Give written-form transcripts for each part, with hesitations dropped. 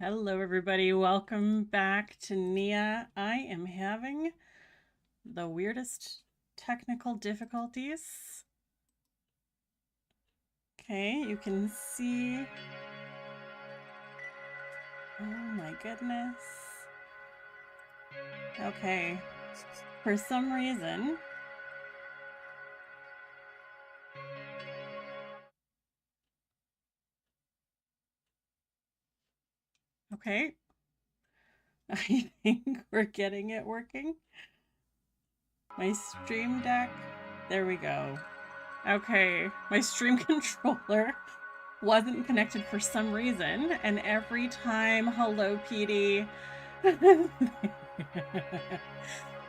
Hello, everybody. Welcome back to Neyyah. I am having the weirdest technical difficulties. Okay, you can see. Oh my goodness. Okay, for some reason. Okay, I think we're getting it working. My stream deck. There we go. Okay, my stream controller wasn't connected for some reason, and every time, hello, PD.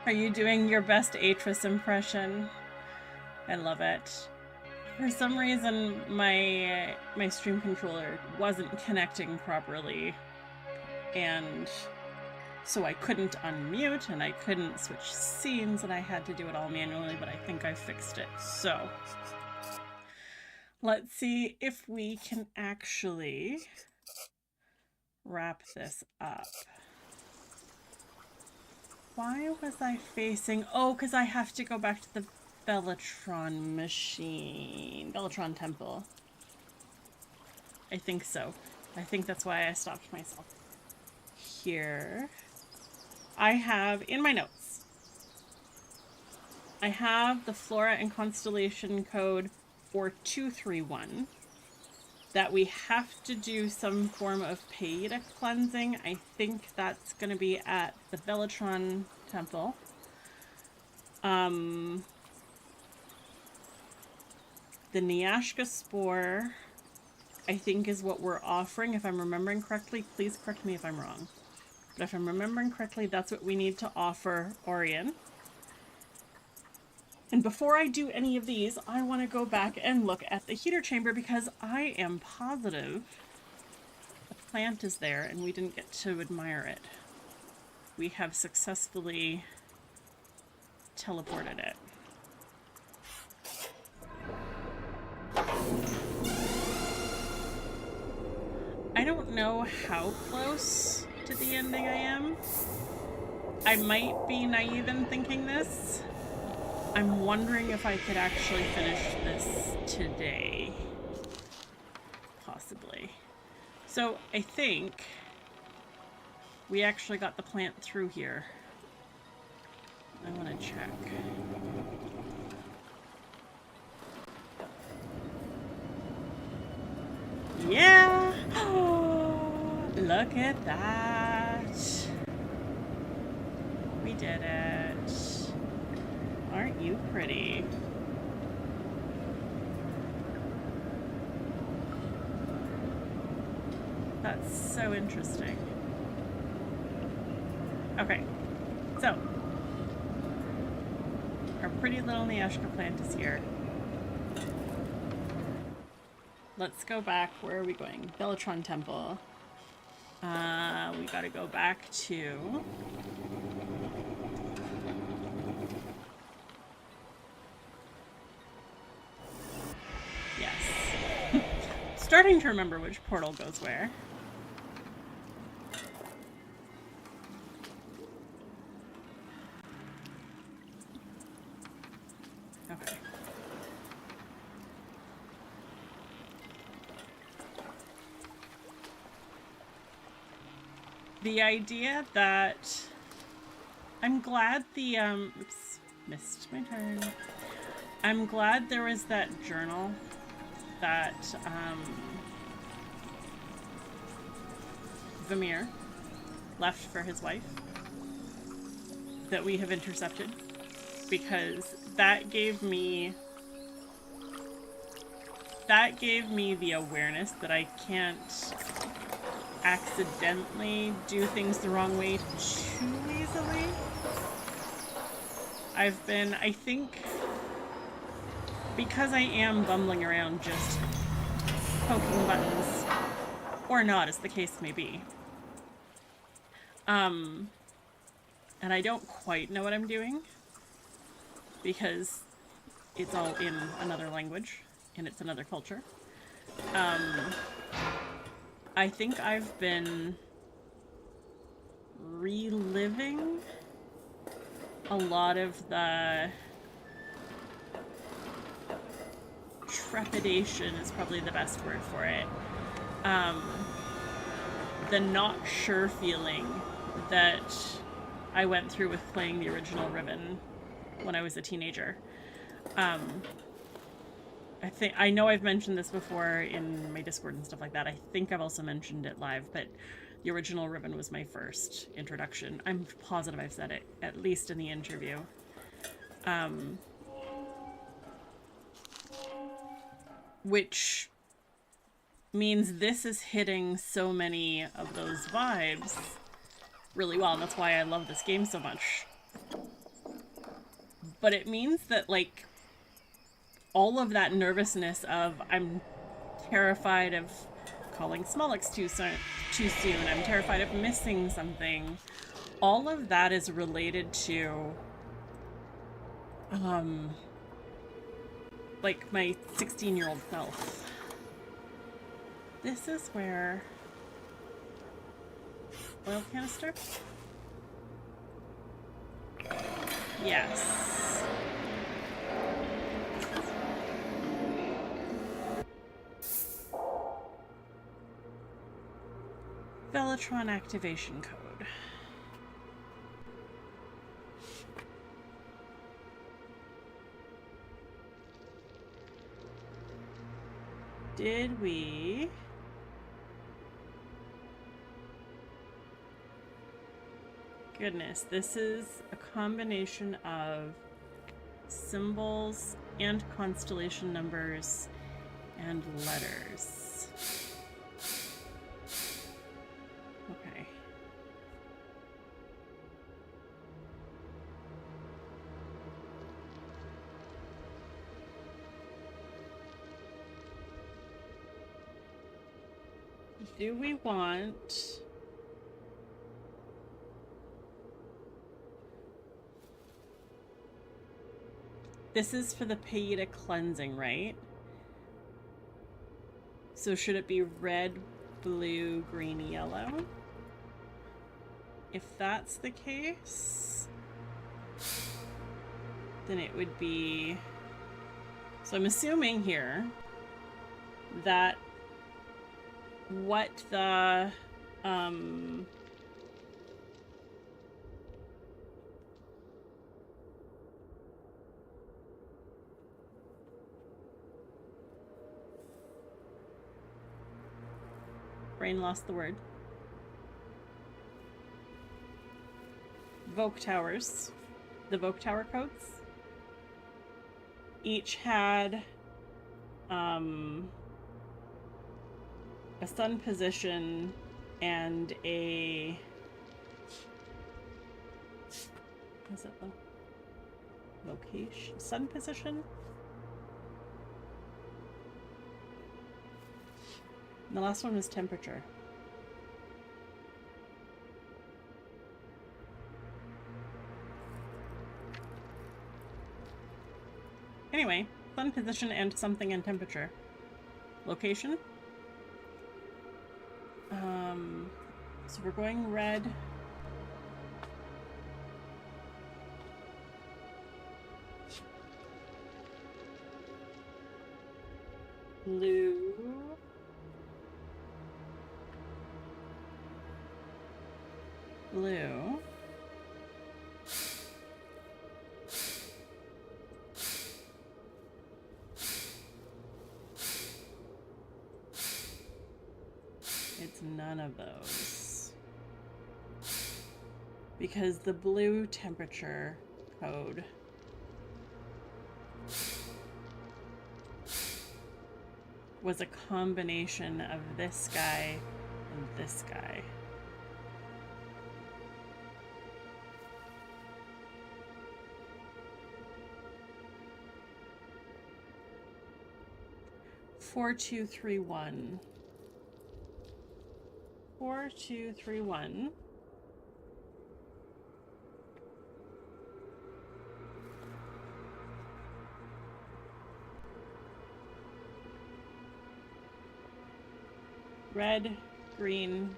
Are you doing your best Atris impression? I love it. For some reason, my stream controller wasn't connecting properly, and so I couldn't unmute and I couldn't switch scenes, and I had to do it all manually, but I think I fixed it. So let's see if we can actually wrap this up. Why was I facing... Oh, because I have to go back to the Bellatron machine. Bellatron temple. I think so. I think that's why I stopped myself. Here. I have, in my notes, I have the Flora and Constellation code 4231. That we have to do some form of Paidic cleansing. I think that's going to be at the Bellatron temple. The Neyyah spore, I think, is what we're offering. If I'm remembering correctly, please correct me if I'm wrong. But if I'm remembering correctly, that's what we need to offer Orion. And before I do any of these, I want to go back and look at the heater chamber because I am positive the plant is there and we didn't get to admire it. We have successfully teleported it. I don't know how close to the ending I am. I might be naive in thinking this. I'm wondering if I could actually finish this today. Possibly. So I think we actually got the plant through here. I want to check. Yeah! Look at that! We did it. Aren't you pretty? That's so interesting. Okay, so our pretty little Neyyah plant is here. Let's go back. Where are we going? Bellatron Temple. We gotta go back to... Yes. Starting to remember which portal goes where. Okay. The idea that I'm glad the oops, missed my turn. I'm glad there was that journal that Vamir left for his wife that we have intercepted, because that gave me the awareness that I can't accidentally do things the wrong way too easily. I've been, I think, because I am bumbling around just poking buttons, or not, as the case may be. And I don't quite know what I'm doing, because it's all in another language, and it's another culture. I think I've been reliving a lot of the trepidation is probably the best word for it. The not sure feeling that I went through with playing the original Ribbon when I was a teenager. I know I've mentioned this before in my Discord and stuff like that. I think I've also mentioned it live, but the original Ribbon was my first introduction. I'm positive I've said it, at least in the interview. Which means this is hitting so many of those vibes really well, and that's why I love this game so much. But it means that, like, all of that nervousness of I'm terrified of calling Smolix too soon, I'm terrified of missing something, all of that is related to like my 16-year-old self. This is where oil canister? Yes. Velatron activation code. Did we... Goodness, this is a combination of symbols and constellation numbers and letters. Okay. Do we want... This is for the Paida cleansing, right? So should it be red, blue, green, yellow? If that's the case, then it would be... So I'm assuming here that what the brain lost the word. Vogue towers, the Vogue tower codes, each had a sun position and a... Is it the location? Sun position? And the last one was temperature. Anyway, sun position and something and temperature. Location? So we're going red. Blue. Blue. It's none of those. Because the blue temperature code was a combination of this guy and this guy. Four, 2, 3, 1. 4, 2, 3, 1. Red, green,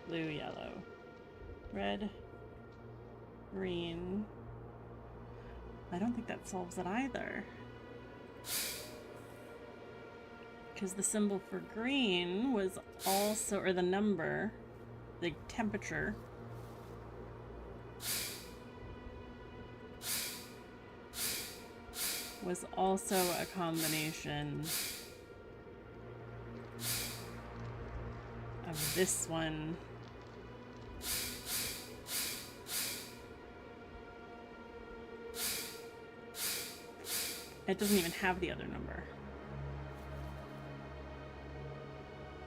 blue, yellow. Red, green. I don't think that solves it either. Because the symbol for green was also, or the number, the temperature, was also a combination of this one it doesn't even have the other number.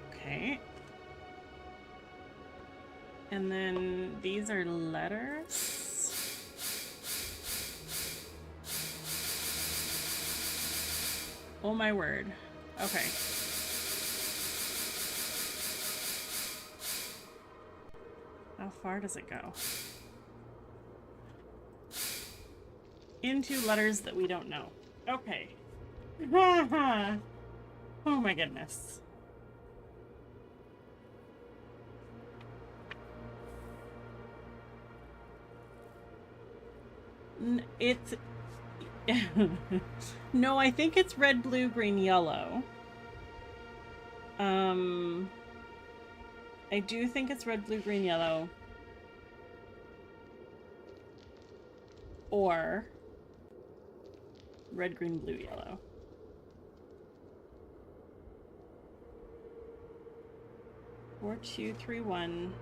Okay. And then these are letters. Oh my word. Okay. How far does it go? Into letters that we don't know. Okay. Oh my goodness. It's... No, I think it's red, blue, green, yellow. I do think it's red, blue, green, yellow. Or red, green, blue, yellow. Four, two, three, one.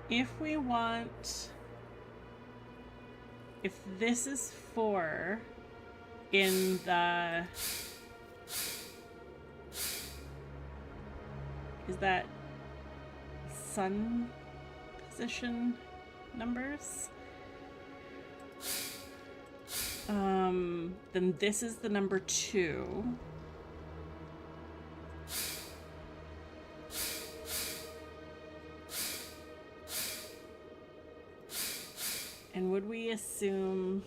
If we want, if this is 4 in the, is that sun position numbers? Then this is the number 2. And would we assume...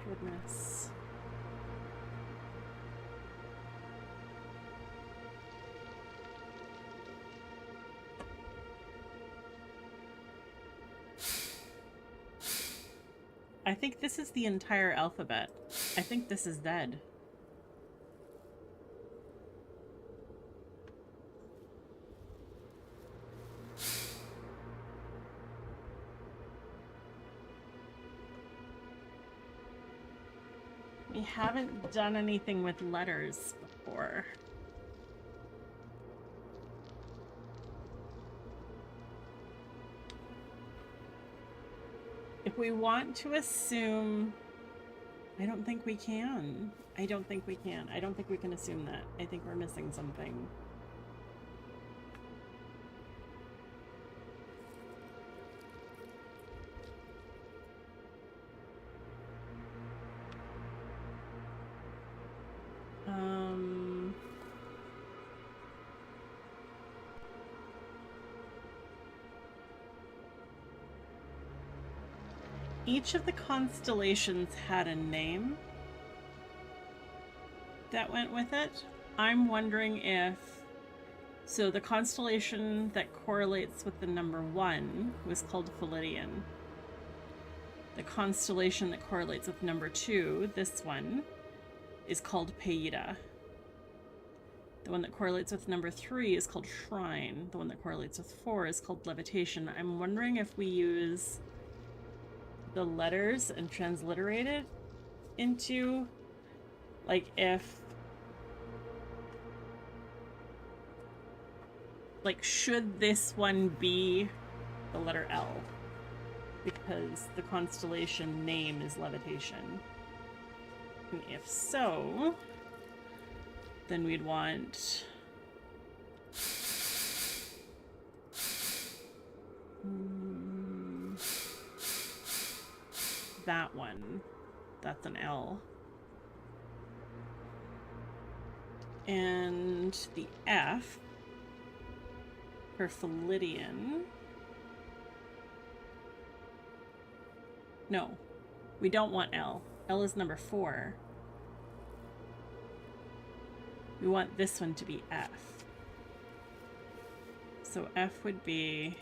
Goodness. I think this is the entire alphabet. I think this is Z. We haven't done anything with letters before. If we want to assume... I don't think we can. I don't think we can. I don't think we can assume that. I think we're missing something. Each of the constellations had a name that went with it. I'm wondering if... So the constellation that correlates with the number 1 was called Philidian. The constellation that correlates with number 2, this one, is called Peida. The one that correlates with number 3 is called Shrine. The one that correlates with 4 is called Levitation. I'm wondering if we use the letters and transliterate it into, like, if Like, should this one be the letter L? Because the constellation name is levitation. And if so, then we'd want that one. That's an L. And the F for Philidian. No, we don't want L. L is number 4. We want this one to be F. So F would be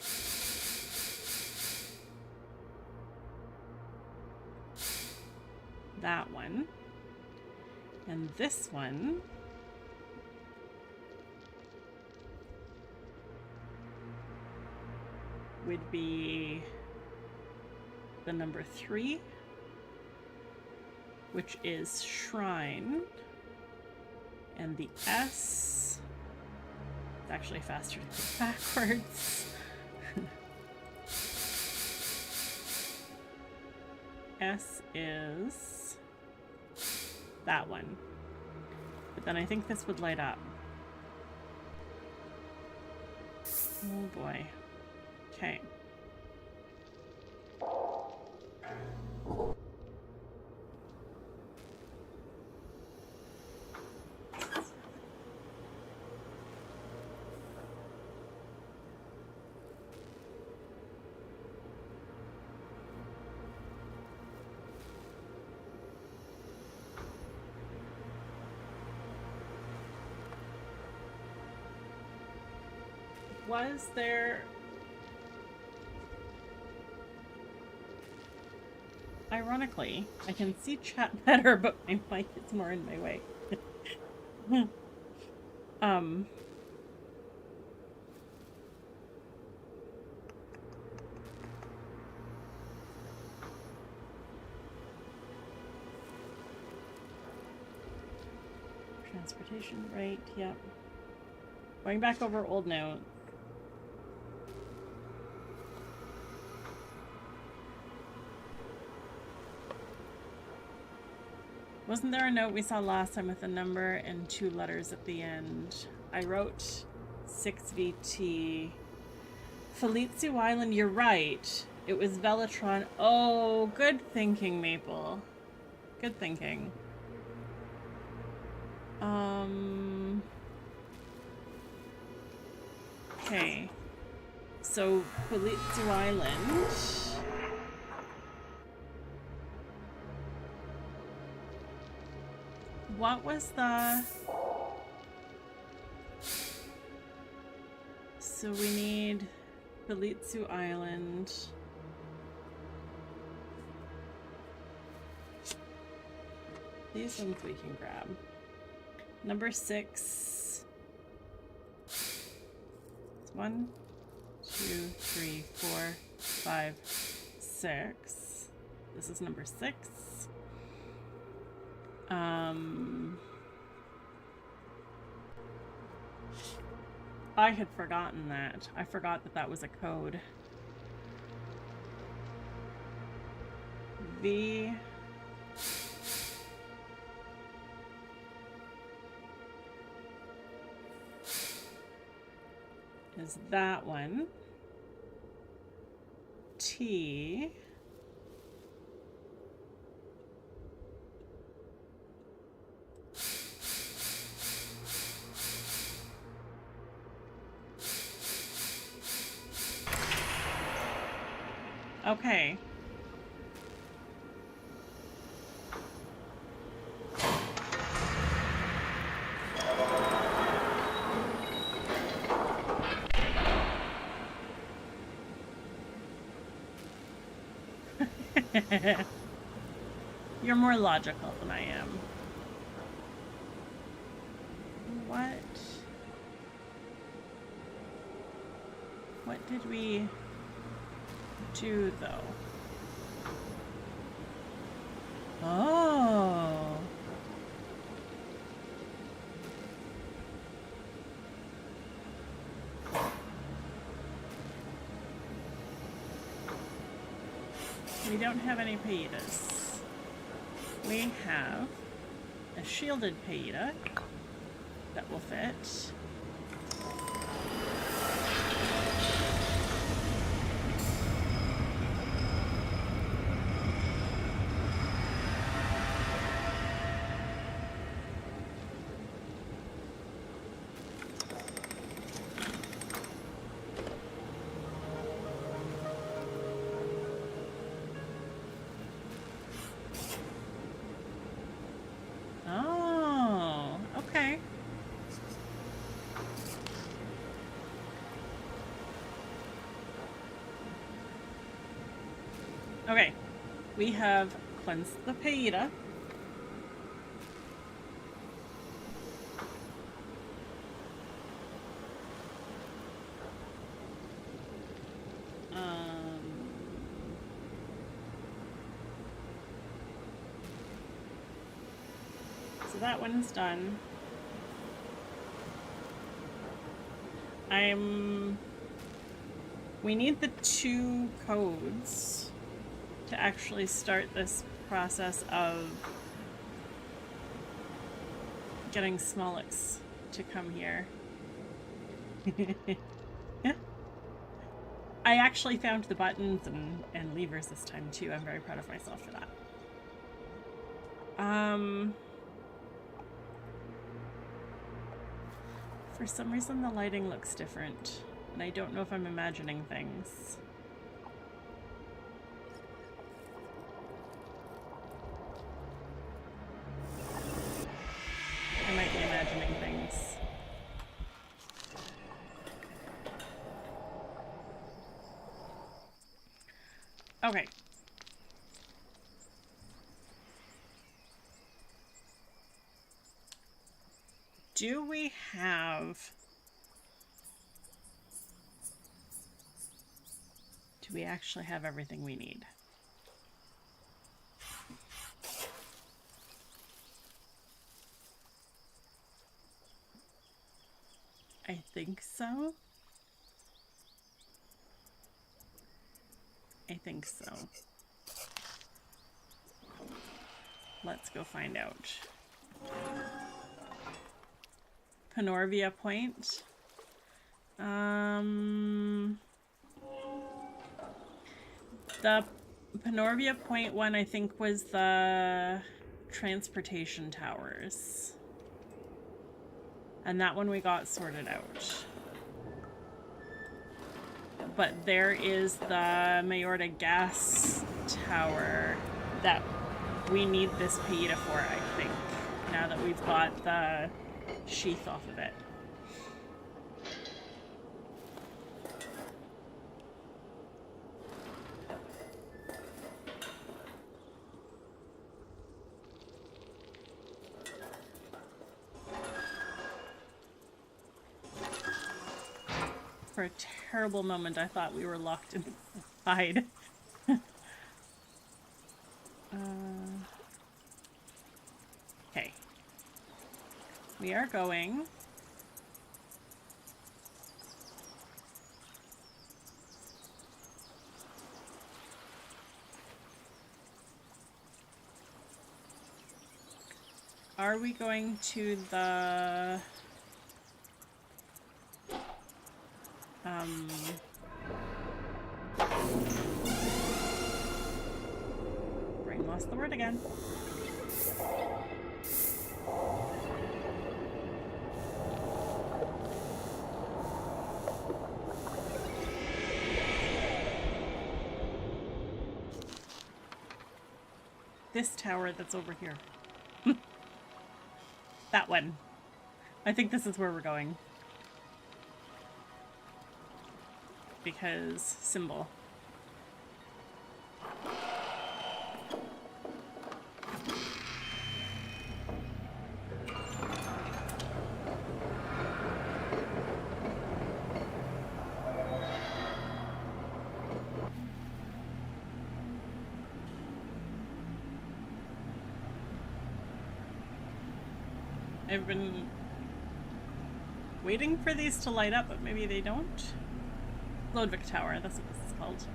that one. And this one would be the number 3, which is shrine. And the S, it's actually faster to put backwards. S is that one. But then I think this would light up. Oh boy. Okay. Was there... Ironically, I can see chat better, but my mic is more in my way. Transportation, right, yep. Going back over old notes. Wasn't there a note we saw last time with a number and 2 letters at the end? I wrote 6VT. Felizu Island, you're right. It was Velatron. Oh, good thinking, Maple. Good thinking. Okay. So, Felizu Island. What was the... So we need Felizu Island. These ones we can grab. Number 6. 1, 2, 3, 4, 5, 6. This is number 6. I had forgotten that. I forgot that that was a code. V is that one. T okay. You're more logical than I am. What did we do though? Oh. We don't have any Paidas. We have a shielded Paida that will fit. Okay, we have cleansed the Paida. So that one's done. We need the 2 codes to actually start this process of getting Smolix to come here. Yeah. I actually found the buttons and levers this time too. I'm very proud of myself for that. For some reason the lighting looks different, and I don't know if I'm imagining things. I might be imagining things. Okay. Do we actually have everything we need? I think so. I think so. Let's go find out. Panorvia Point. The Panorvia Point one, I think, was the transportation towers. And that one we got sorted out. But there is the Mayorta gas tower that we need this Paida for, I think, now that we've got the sheath off of it. For a terrible moment, I thought we were locked inside. Okay. We are going. Are we going to the... brain lost the word again. This tower that's over here. That one. I think this is where we're going. Because symbol. I've been waiting for these to light up, but maybe they don't. Lodvik Tower, that's what this is called.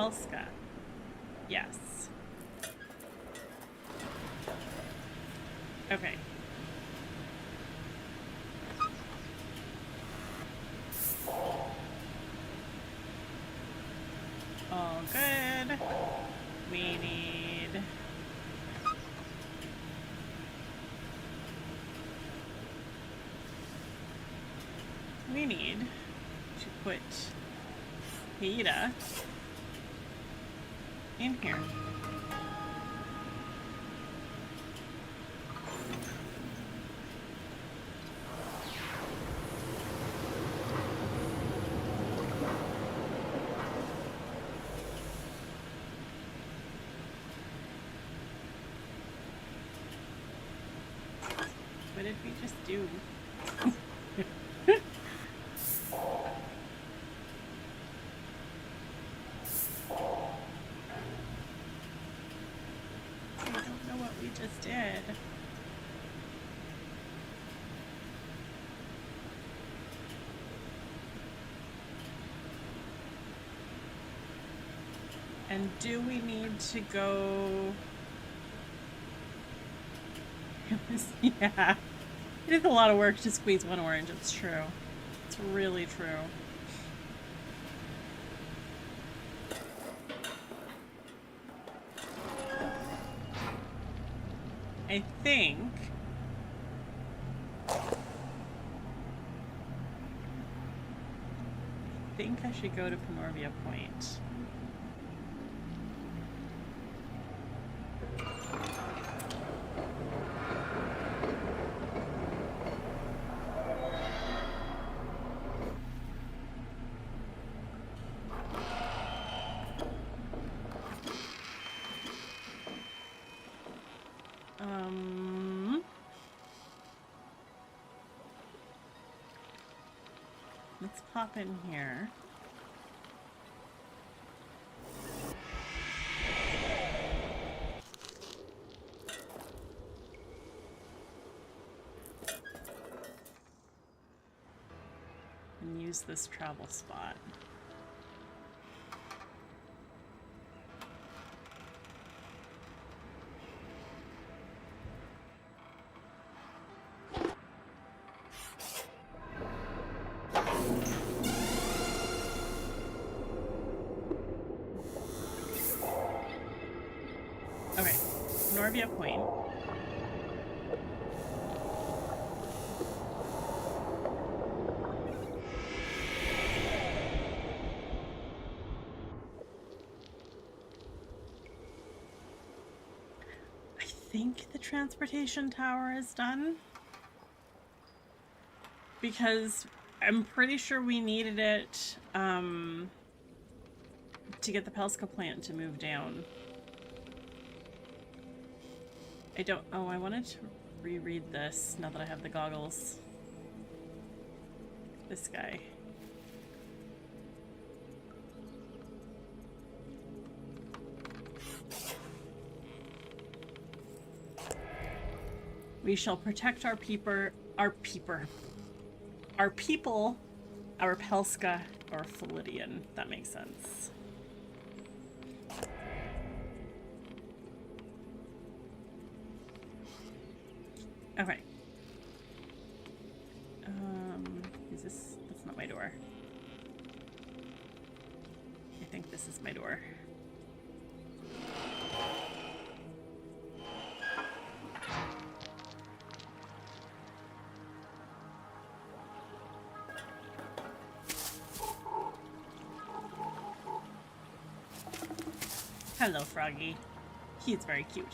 Pelska. Yes. Okay. All good. We need... to put Neyyah in here. What did we just do? I don't know what we just did. And do we need to go... Yeah. It is a lot of work to squeeze one orange, it's true. It's really true. I think I should go to Penorvia Point. Let's pop in here. And use this travel spot. Okay, Penorvia Point. I think the transportation tower is done. Because I'm pretty sure we needed it to get the Pelska plant to move down. I don't... Oh, I wanted to reread this now that I have the goggles. This guy. We shall protect our people, our Pelska, or Philidian. That makes sense. Okay. Is this... That's not my door. I think this is my door. Hello, Froggy. He's very cute.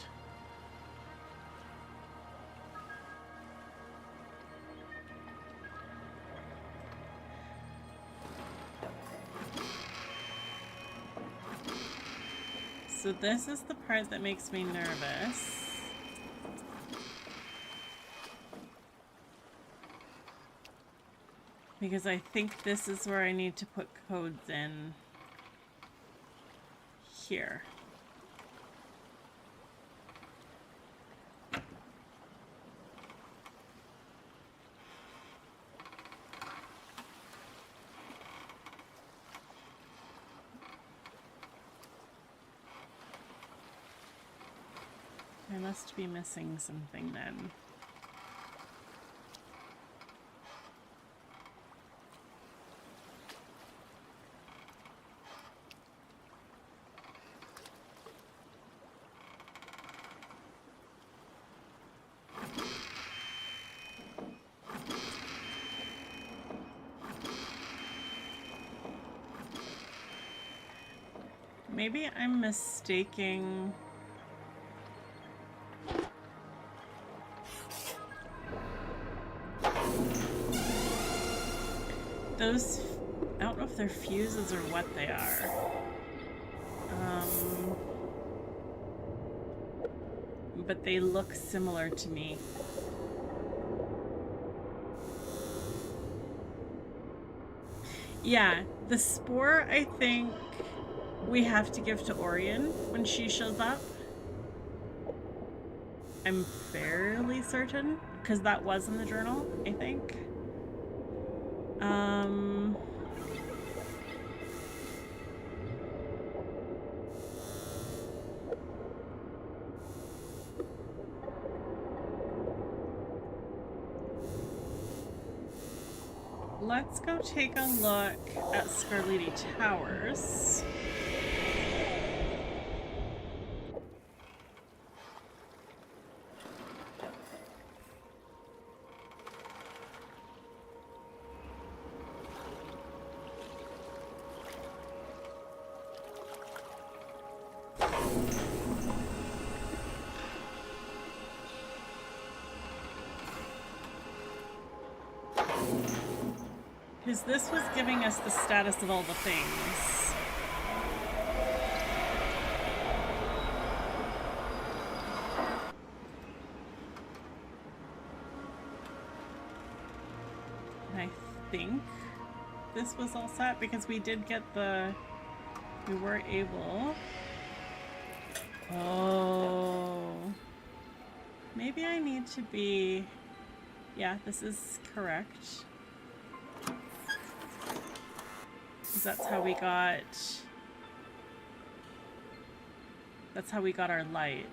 So this is the part that makes me nervous. Because I think this is where I need to put codes in here. I must be missing something then. Maybe I'm mistaking... those... I don't know if they're fuses or what they are. But they look similar to me. Yeah, the spore, I think we have to give to Orion when she shows up. I'm fairly certain, because that was in the journal, I think. Let's go take a look at Scarlatti Towers. Because this was giving us the status of all the things. And I think this was all set because we did get the... we were able... Oh... Maybe I need to be... Yeah, this is correct. That's how we got... That's how we got our lights.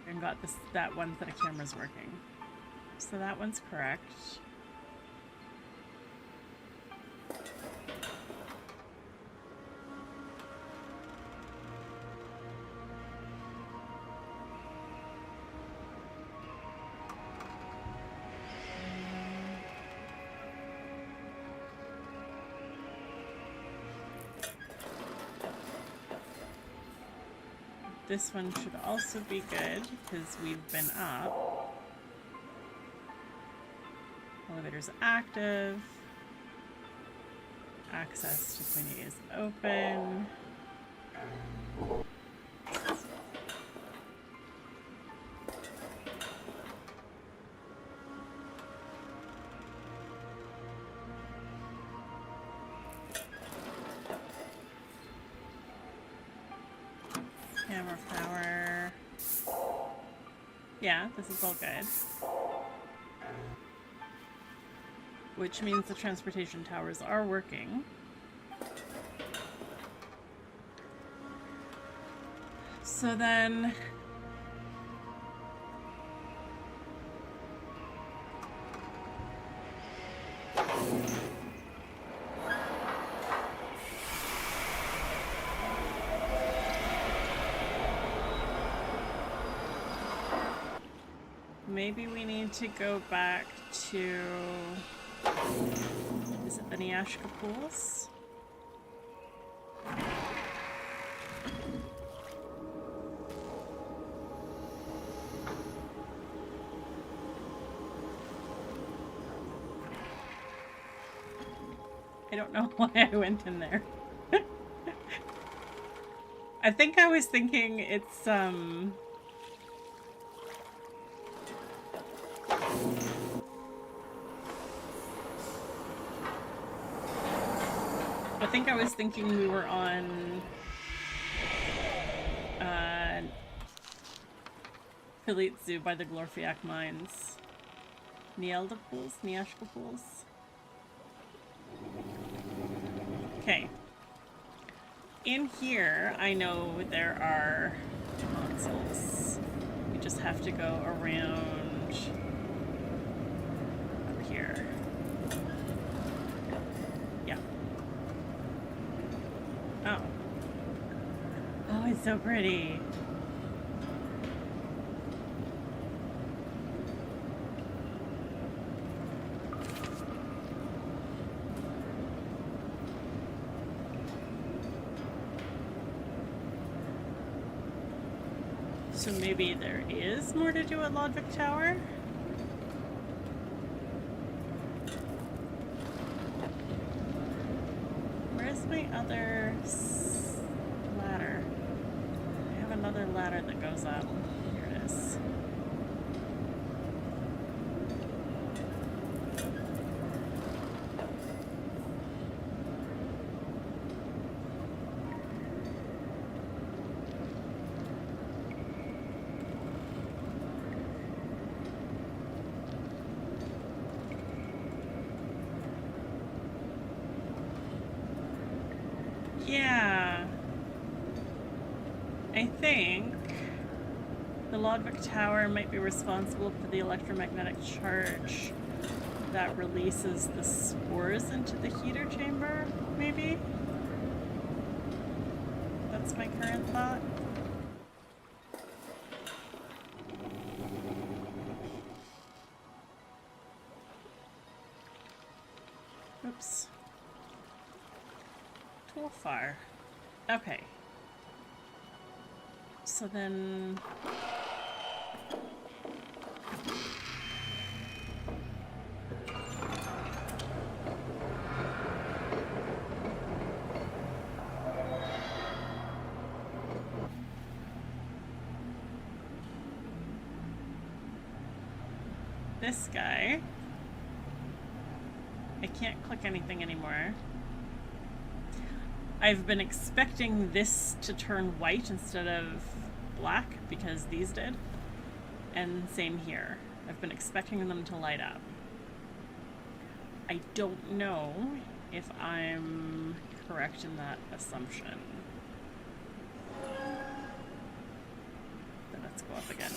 And got this, that one set of cameras working. So that one's correct. This one should also be good because we've been up. Elevator's active. Access to point A is open. Camera power. Yeah, this is all good. Which means the transportation towers are working. So then... maybe we need to go back to... is it the Neyyah pools? I don't know why I went in there. I think I was thinking it's, I think I was thinking we were on Pilitzu by the Glorfiak mines. Neyyah pools? Neyyah pools? Okay. in here, I know there are consoles. You just have to go around up here. Yeah. Oh. Oh, it's so pretty. So maybe there is more to do at Lodvik Tower? Where's my other ladder? I have another ladder that goes up. Here it is. Yeah. I think the Lodvik Tower might be responsible for the electromagnetic charge that releases the spores into the heater chamber, maybe? That's my current thought. Oops. Tool fire. Okay. So then... this guy... I can't click anything anymore. I've been expecting this to turn white instead of black because these did. And same here. I've been expecting them to light up. I don't know if I'm correct in that assumption. Then let's go up again.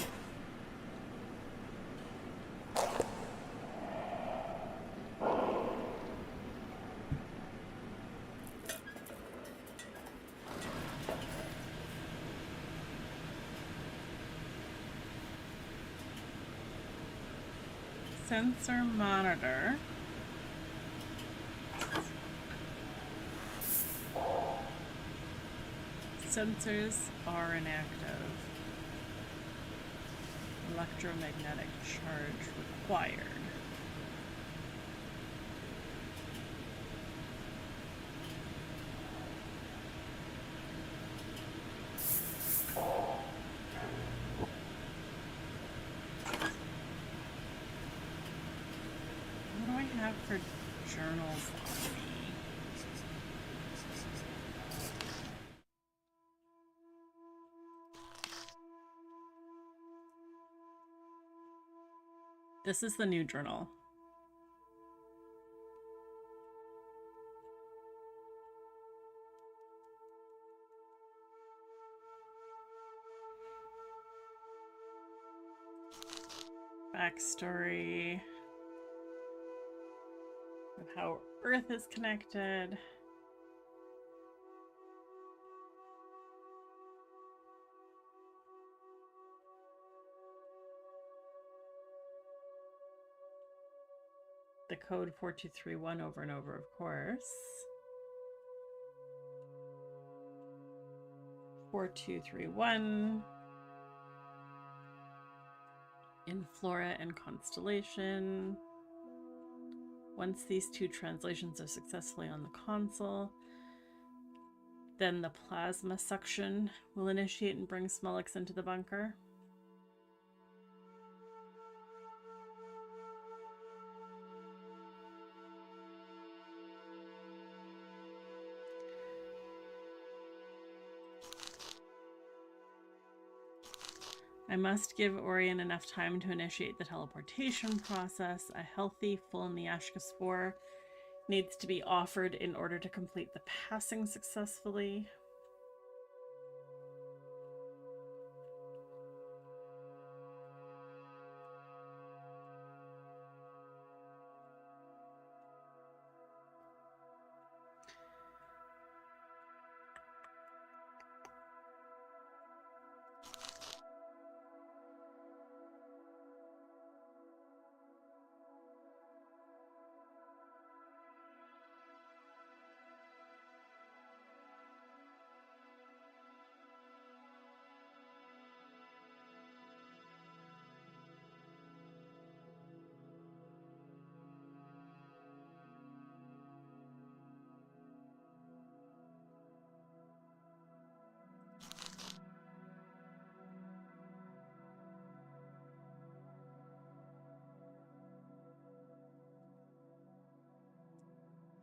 Sensor monitor. Sensors are inactive. Electromagnetic charge required. What do I have for journals on me? This is the new journal. Backstory of how Earth is connected. The code 4231 over and over, of course. 4231 in Flora and Constellation. Once these two translations are successfully on the console, then the plasma suction will initiate and bring Smolix into the bunker. I must give Orion enough time to initiate the teleportation process. A healthy, full Neyyah spore needs to be offered in order to complete the passing successfully.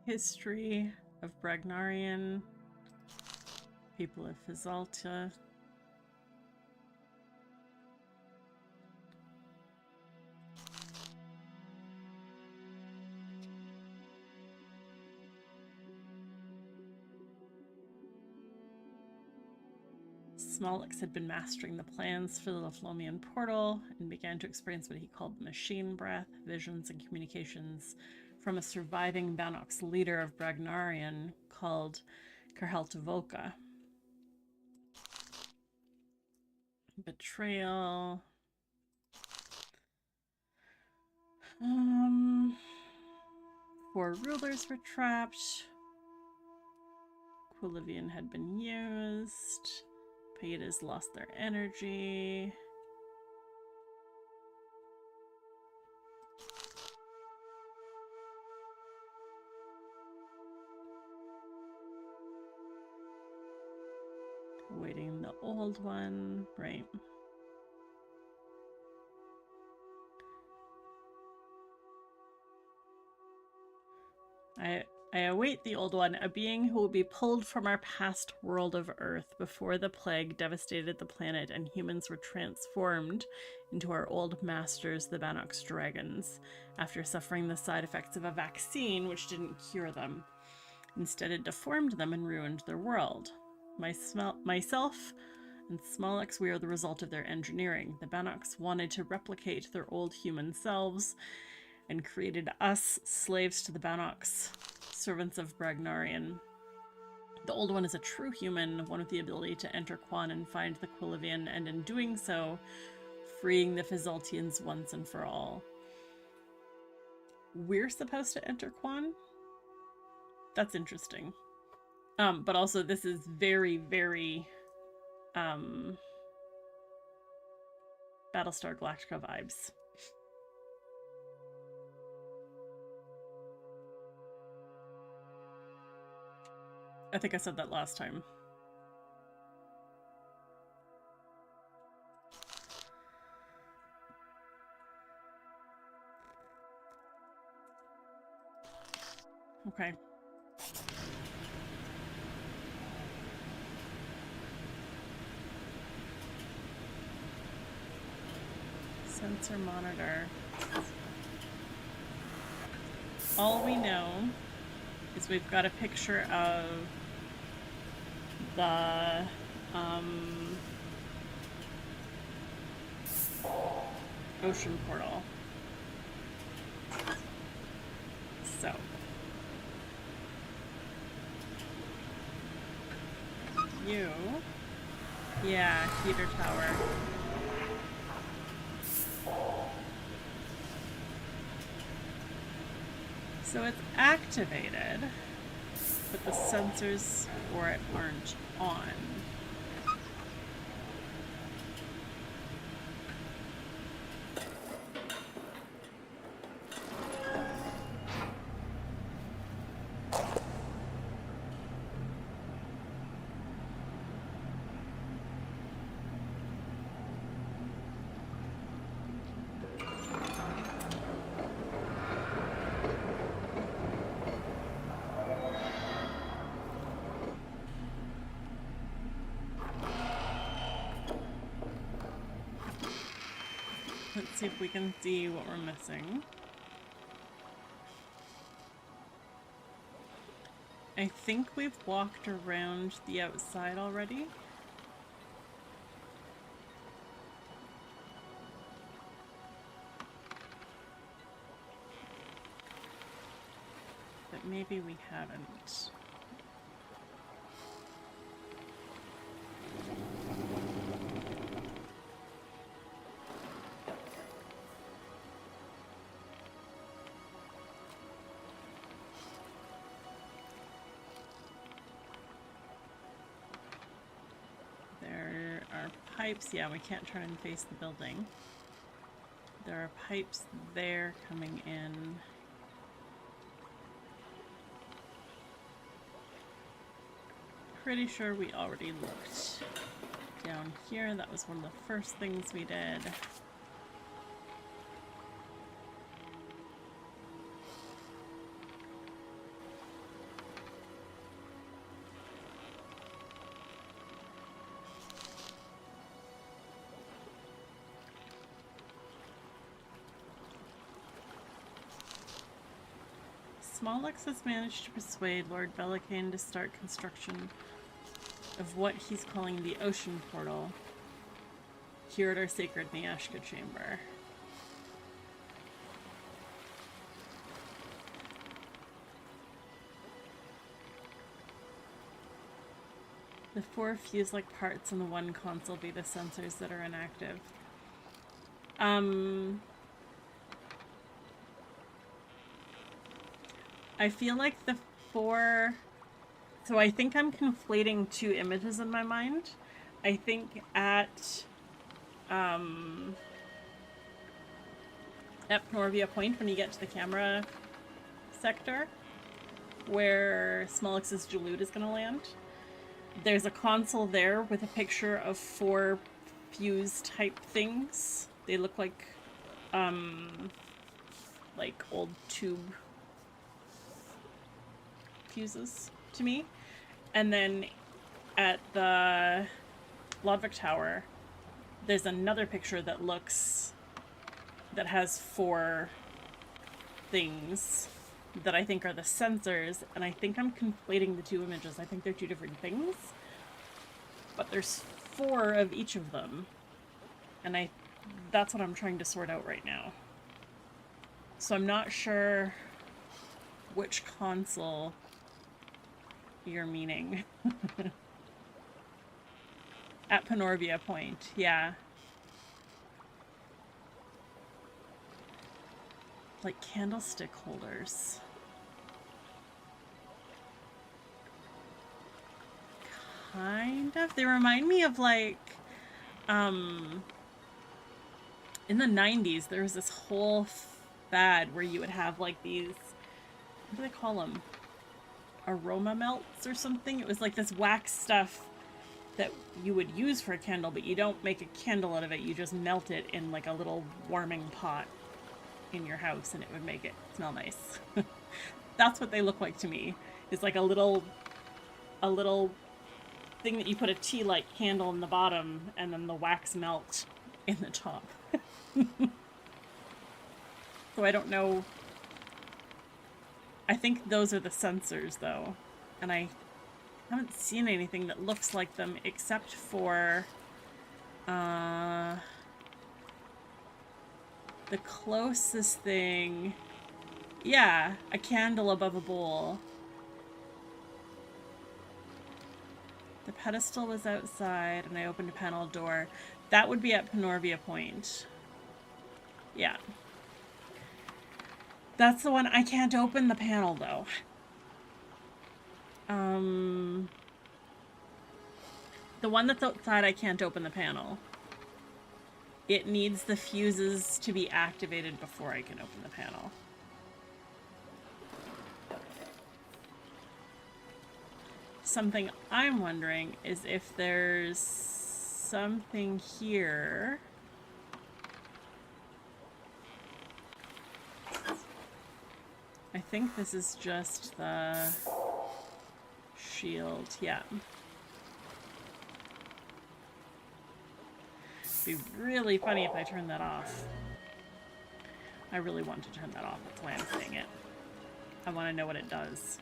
History of Bragnarian. People of Fizalta. Smolix had been mastering the plans for the Leflomian portal and began to experience what he called machine breath, visions, and communications from a surviving Banox leader of Bragnarian called Karhelta Volka. Betrayal. Four rulers were trapped. Quilivian had been used. Paidas lost their energy. Waiting the old one, right? I await the old one, a being who will be pulled from our past world of Earth before the plague devastated the planet and humans were transformed into our old masters, the Banox dragons, after suffering the side effects of a vaccine which didn't cure them. Instead, it deformed them and ruined their world. Myself and Smolix, we are the result of their engineering. The Banox wanted to replicate their old human selves and created us, slaves to the Banox, servants of Bragnarian. The old one is a true human, one with the ability to enter Quan and find the Quilivian, and in doing so, freeing the Fizaltians once and for all. We're supposed to enter Quan? That's interesting. But also this is very, very Battlestar Galactica vibes. I think I said that last time. Okay. Sensor monitor. All we know is we've got a picture of the ocean portal. So you, yeah, heater tower. So it's activated, but the sensors for it aren't on. Let's see if we can see what we're missing. I think we've walked around the outside already. But maybe we haven't. Pipes, yeah, we can't turn and face the building. There are pipes there coming in. Pretty sure we already looked down here. That was one of the first things we did. Smallix has managed to persuade Lord Bellicane to start construction of what he's calling the ocean portal here at our sacred Neyyah chamber. The 4 fuse-like parts in the one console be the sensors that are inactive. I feel like the 4... So I think I'm conflating 2 images in my mind. I think at Panorvia Point, when you get to the camera sector, where Smolix's Jalud is going to land, there's a console there with a picture of 4 fuse type things. They look like old tube fuses to me. And then at the Lodvik Tower, there's another picture that has 4 things that I think are the sensors, and I think I'm conflating the 2 images. I think they're 2 different things, but there's 4 of each of them, and that's what I'm trying to sort out right now. So I'm not sure which console you're meaning. At Panorvia Point, yeah. Like candlestick holders. Kind of. They remind me of like, in the 90s, there was this whole fad where you would have like these, what do they call them? Aroma melts or something? It was like this wax stuff that you would use for a candle, but you don't make a candle out of it. You just melt it in like a little warming pot in your house, and it would make it smell nice. That's what they look like to me. It's like a little thing that you put a tea light candle in the bottom, and then the wax melt in the top. So I don't know. I think those are the sensors, though, and I haven't seen anything that looks like them except for the closest thing. Yeah, a candle above a bowl. The pedestal was outside, and I opened a panel door. That would be at Panorvia Point. Yeah. That's the one. I can't open the panel, though. The one that's outside, I can't open the panel. It needs the fuses to be activated before I can open the panel. Something I'm wondering is if there's something here. I think this is just the shield, yeah. It'd be really funny if I turned that off. I really want to turn that off, that's why I'm saying it. I want to know what it does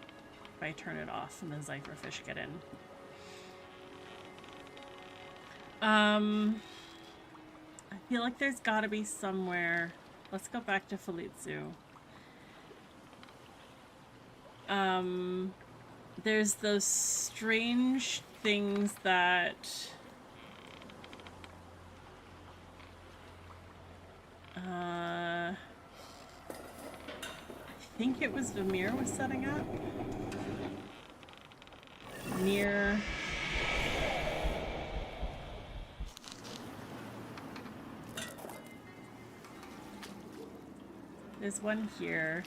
if I turn it off and the Zypherfish get in. I feel like there's gotta be somewhere. Let's go back to Falitzu. There's those strange things that I think it was Vamir was setting up near there's one here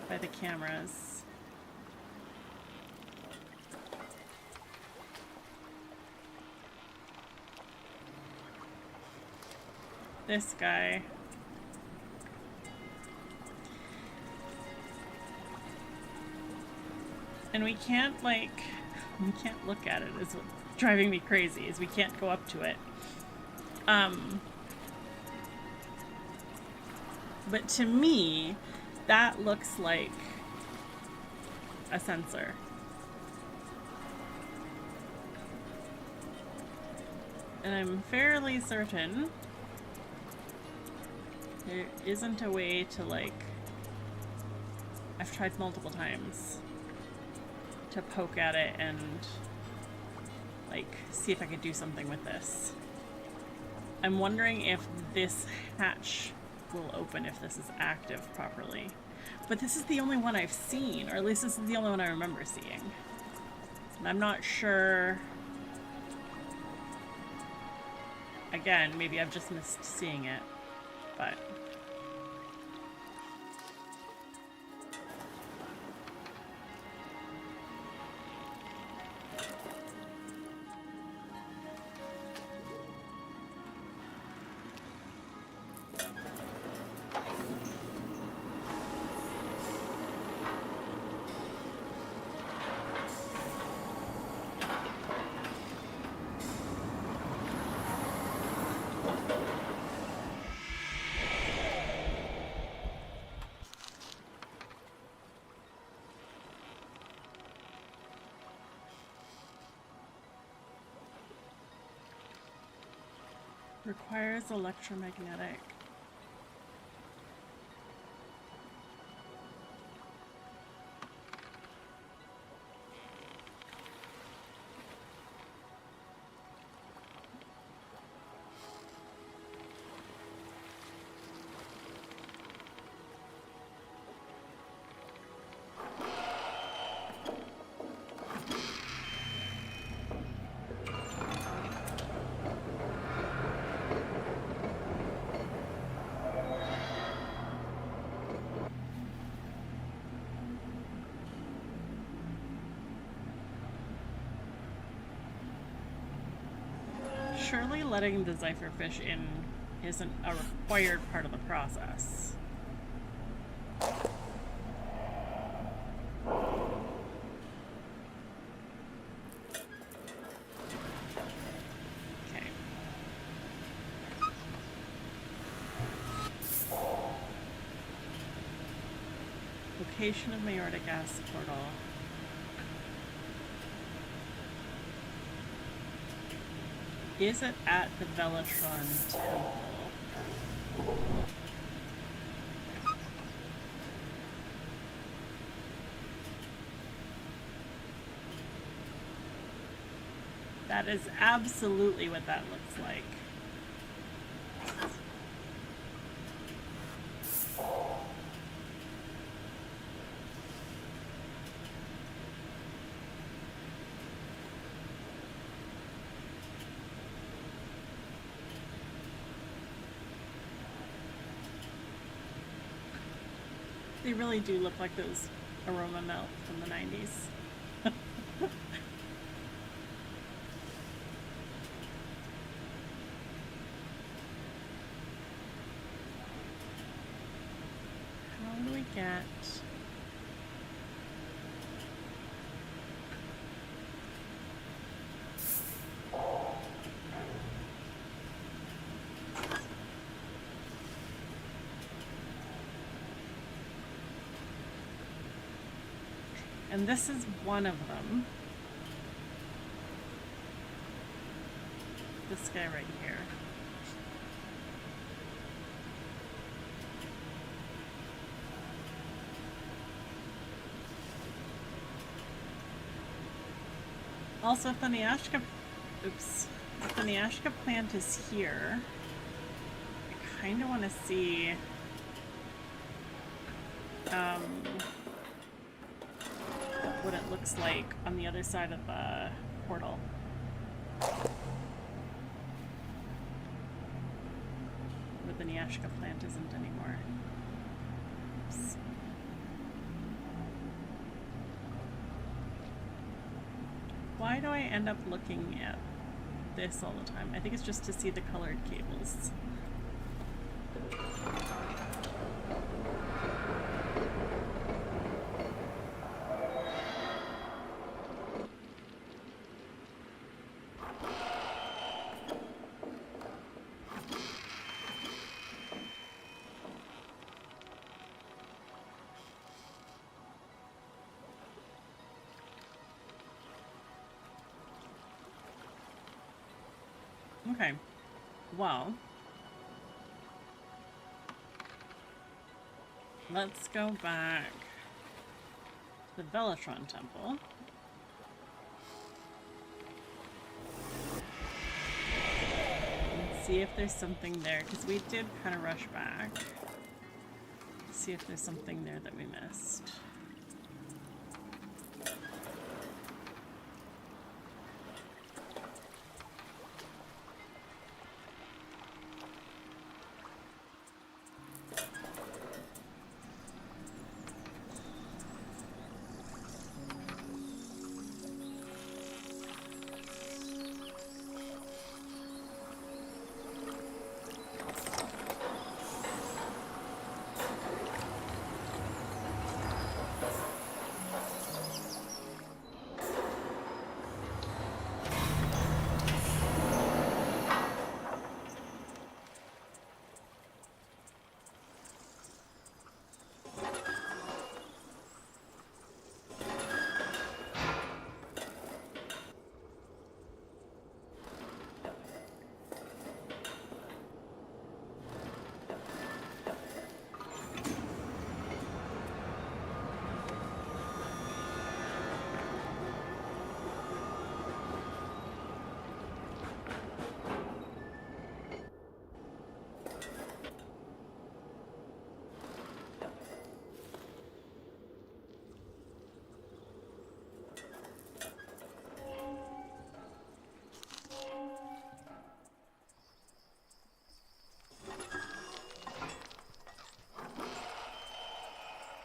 by the cameras. This guy. And we can't look at it, is what's driving me crazy, is we can't go up to it. But to me, That looks like a sensor. And I'm fairly certain there isn't a way to, like... I've tried multiple times to poke at it and, like, see if I could do something with this. I'm wondering if this hatch will open if this is active properly. But this is the only one I've seen, or at least this is the only one I remember seeing. And I'm not sure... Again, maybe I've just missed seeing it, but... Requires electromagnetic. Surely letting the Zypherfish in isn't a required part of the process. Okay. Location of Mayortic gas portal. Is it at the Velatron Temple? That is absolutely what that looks like. They really do look like those aroma melt from the 90s. How do we get... And this is one of them. This guy right here. Also, if the Neyyah, if the Neyyah plant is here, I kind of want to see what it looks like on the other side of the portal. Where the Neyyah plant isn't anymore. Oops. Why do I end up looking at this all the time? I think it's just to see the colored cables. Okay. Well, let's go back to the Velatron Temple. And see if there's something there, because we did kind of rush back. See if there's something there that we missed.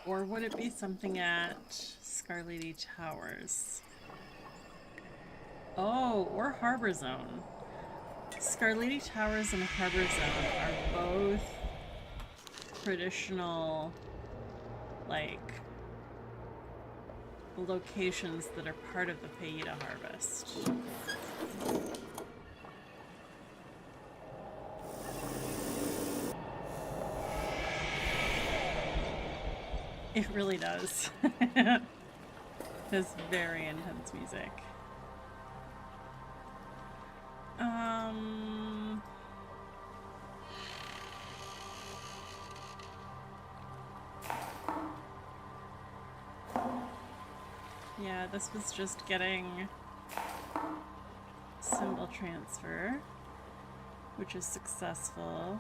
Or would it be something at Scarlady Towers? Oh, or Harbor Zone. Scarlady Towers and Harbor Zone are both traditional, like, locations that are part of the Payita harvest. It really does. It's very intense music. Yeah, this was just getting symbol transfer, which is successful.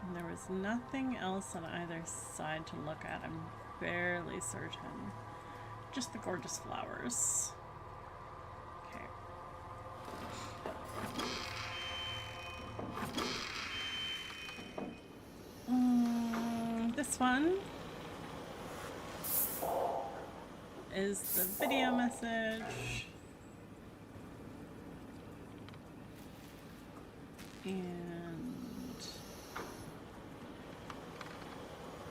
And there was nothing else on either side to look at, I'm fairly certain. Just the gorgeous flowers. Okay. This one is the video message. And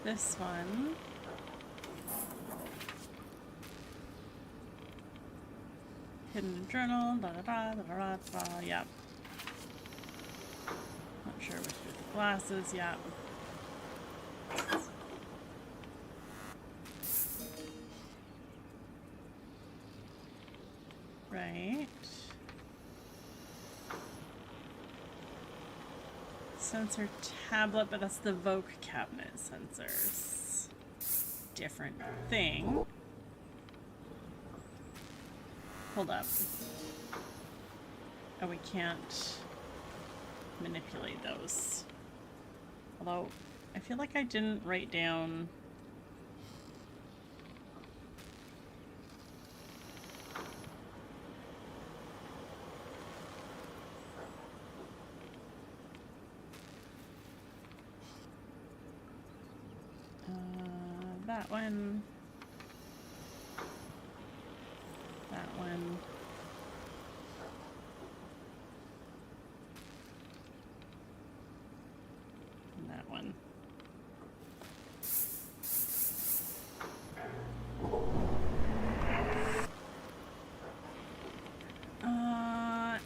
this one hidden journal, da da da da da da, yep. Not sure which is the glasses, yep. Right. Sensor tablet, but that's the Vogue cabinet sensors. Different thing. Hold up. Oh, we can't manipulate those. Although, I feel like I didn't write down... that one. That one. And that one.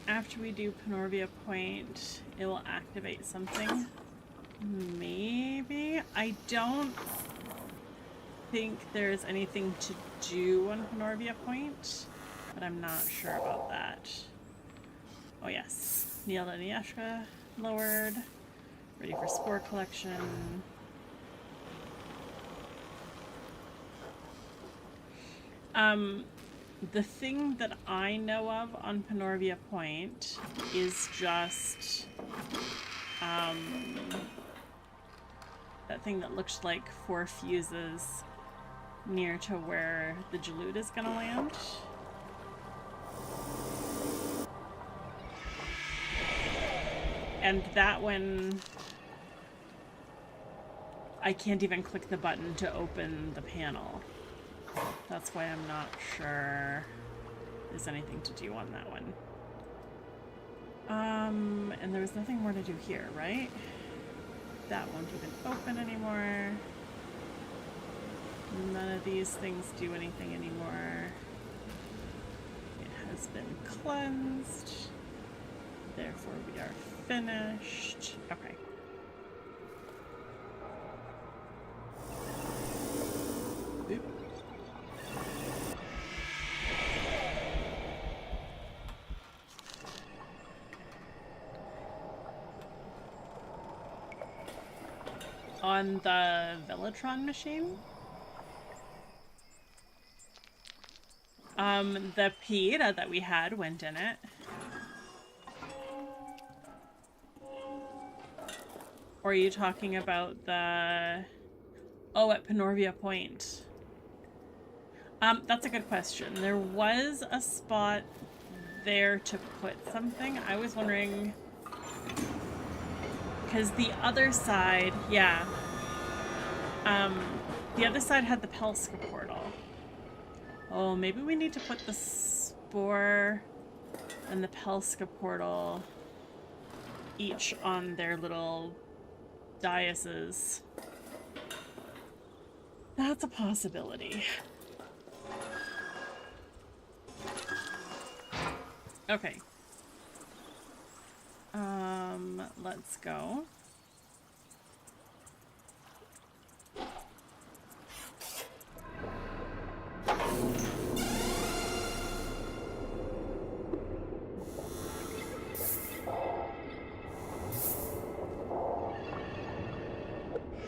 After we do Panorvia Point, it will activate something. Maybe? I don't think there's anything to do on Panorvia Point. but I'm not sure about that. Oh yes, Neyyah and Neyyah lowered. Ready for spore collection. The thing that I know of on Panorvia Point is just that thing that looks like 4 fuses near to where the Jalud is gonna land. And that one, I can't even click the button to open the panel. That's why I'm not sure there's anything to do on that one. And there was nothing more to do here, right? That won't even open anymore. None of these things do anything anymore. It has been cleansed. Therefore, we are finished. Okay. Oop. On the Velotron machine? The Pieta that we had went in it. Or are you talking about the... Oh, at Panorvia Point. That's a good question. There was a spot there to put something. I was wondering... Because the other side, yeah. The other side had the Pelska portal. Oh, maybe we need to put the spore and the Pelska portal each on their little daises. That's a possibility. Okay. Let's go.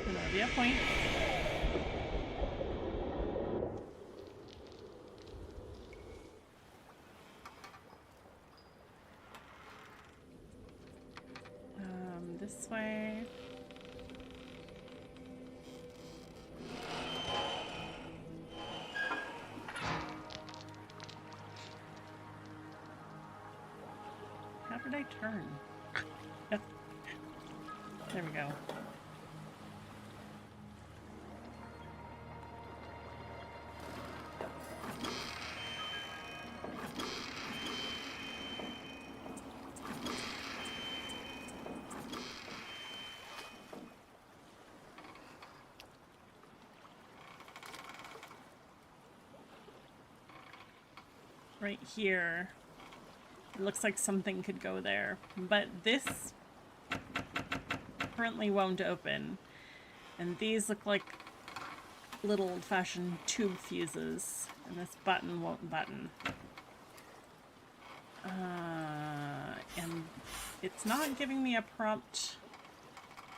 Panorvia Point. This way. How did I turn? There we go. Right here. It looks like something could go there, but this currently won't open. And these look like little old-fashioned tube fuses, and this button won't button. And it's not giving me a prompt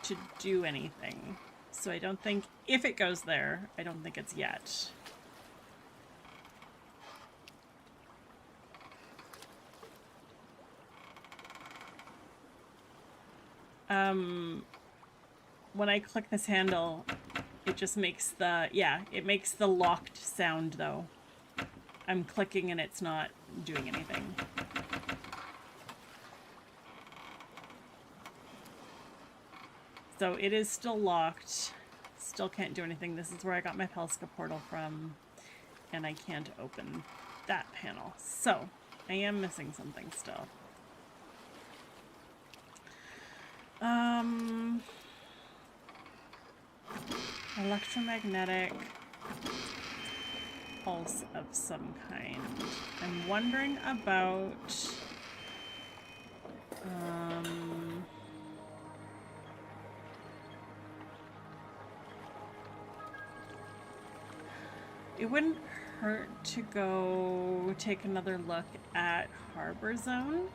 to do anything. So I don't think, if it goes there, I don't think it's yet. When I click this handle, it just makes the, yeah, it makes the locked sound though. I'm clicking and it's not doing anything. So it is still locked, still can't do anything. This is where I got my Pelska portal from, and I can't open that panel. So I am missing something still. Electromagnetic pulse of some kind. I'm wondering about it wouldn't hurt to go take another look at Harbor Zone,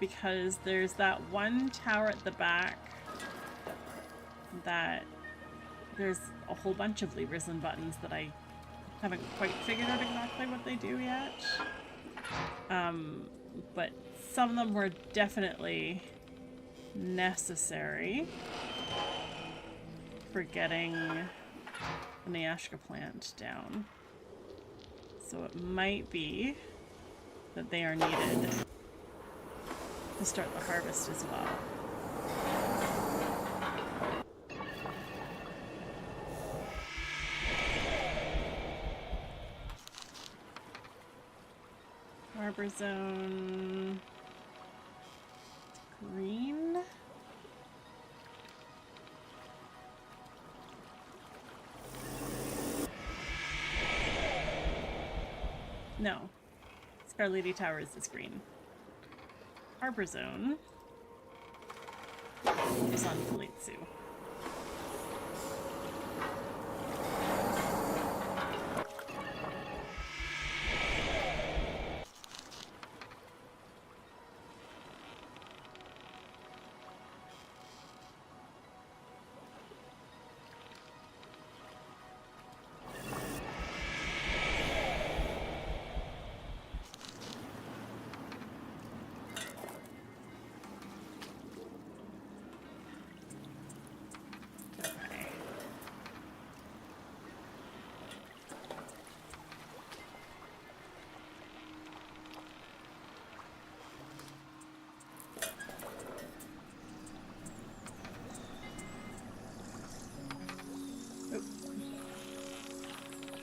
because there's that one tower at the back that there's a whole bunch of levers and buttons that I haven't quite figured out exactly what they do yet. But some of them were definitely necessary for getting the Neyyah plant down. So it might be that they are needed to start the harvest as well. Harbor Zone green. No. Scarlady Towers is green. Harbor Zone is on Falitsu.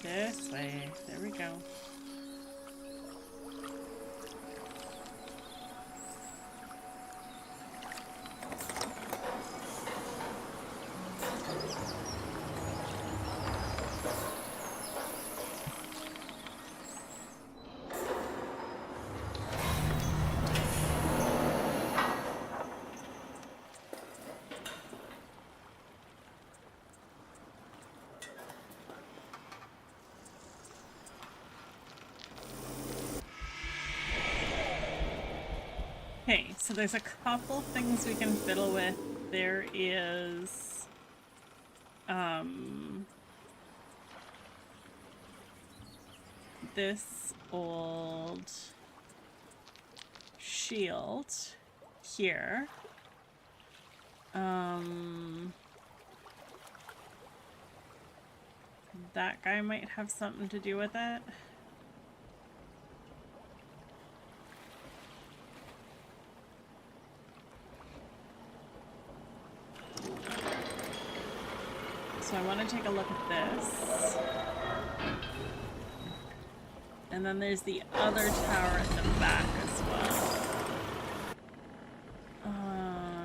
This way. There we go. Okay, so there's a couple things we can fiddle with. There is this old shield here. That guy might have something to do with it. So I want to take a look at this. And then there's the other tower at the back as well.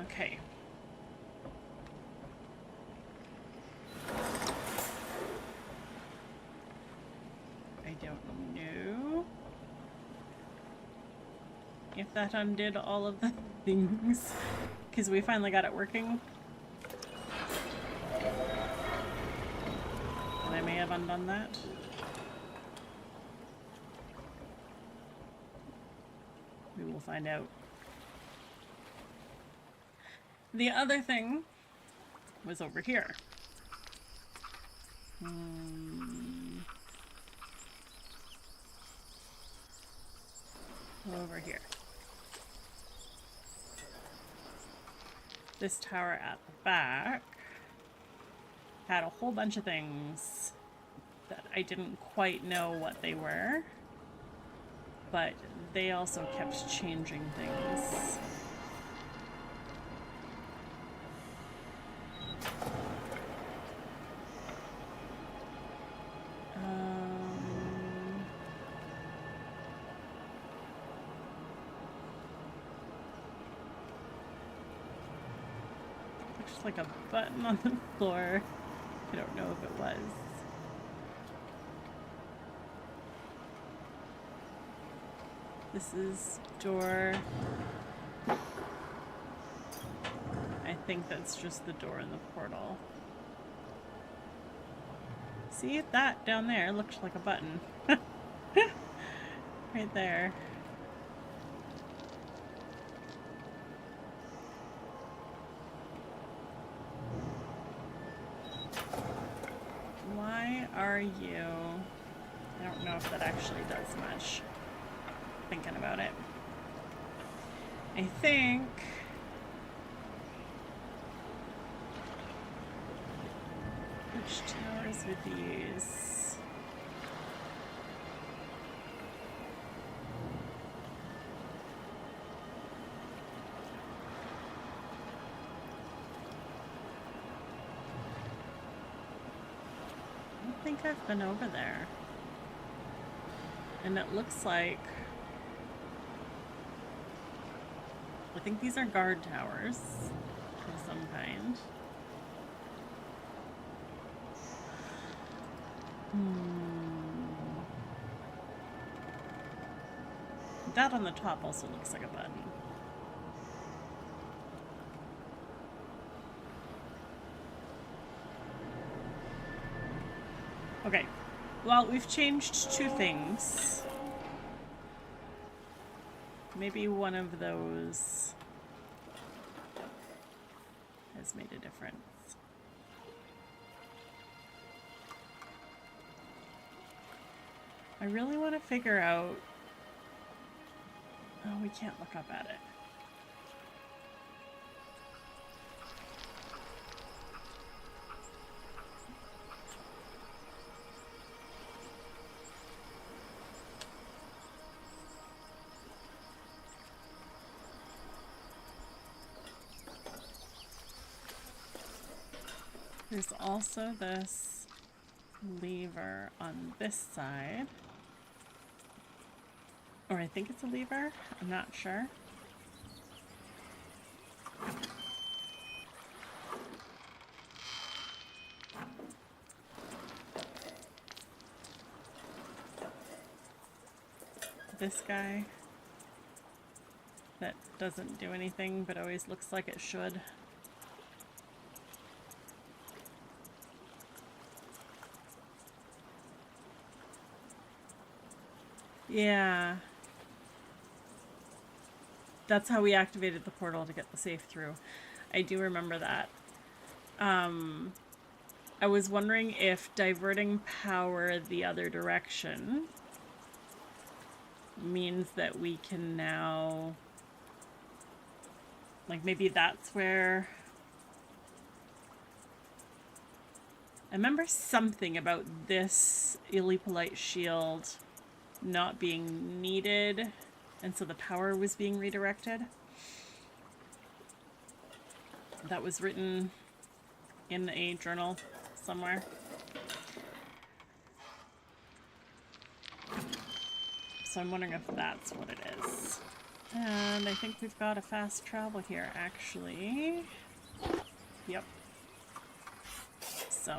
Okay. I don't know if that undid all of the things, because we finally got it working. And I may have undone that. We will find out. The other thing was over here. Over here. This tower at the back had a whole bunch of things that I didn't quite know what they were, but they also kept changing things. Looks like a button on the floor. I don't know if it was. This is door. I think that's just the door in the portal. See, that down there looks like a button. Right there. Why are you... I don't know if that actually does much. Thinking about it. I think... Which towers would these? I don't think I've been over there. And it looks like... I think these are guard towers of some kind. That on the top also looks like a button. Okay, well, we've changed two things. Maybe one of those has made a difference. I really want to figure out... Oh, we can't look up at it. There's also this lever on this side. Or I think it's a lever. I'm not sure. This guy that doesn't do anything but always looks like it should. Yeah. That's how we activated the portal to get the safe through. I do remember that. I was wondering if diverting power the other direction means that we can now... Like, maybe that's where... I remember something about this Illipolite shield not being needed, and so the power was being redirected. That was written in a journal somewhere. So I'm wondering if that's what it is. And I think we've got a fast travel here, actually. Yep. So...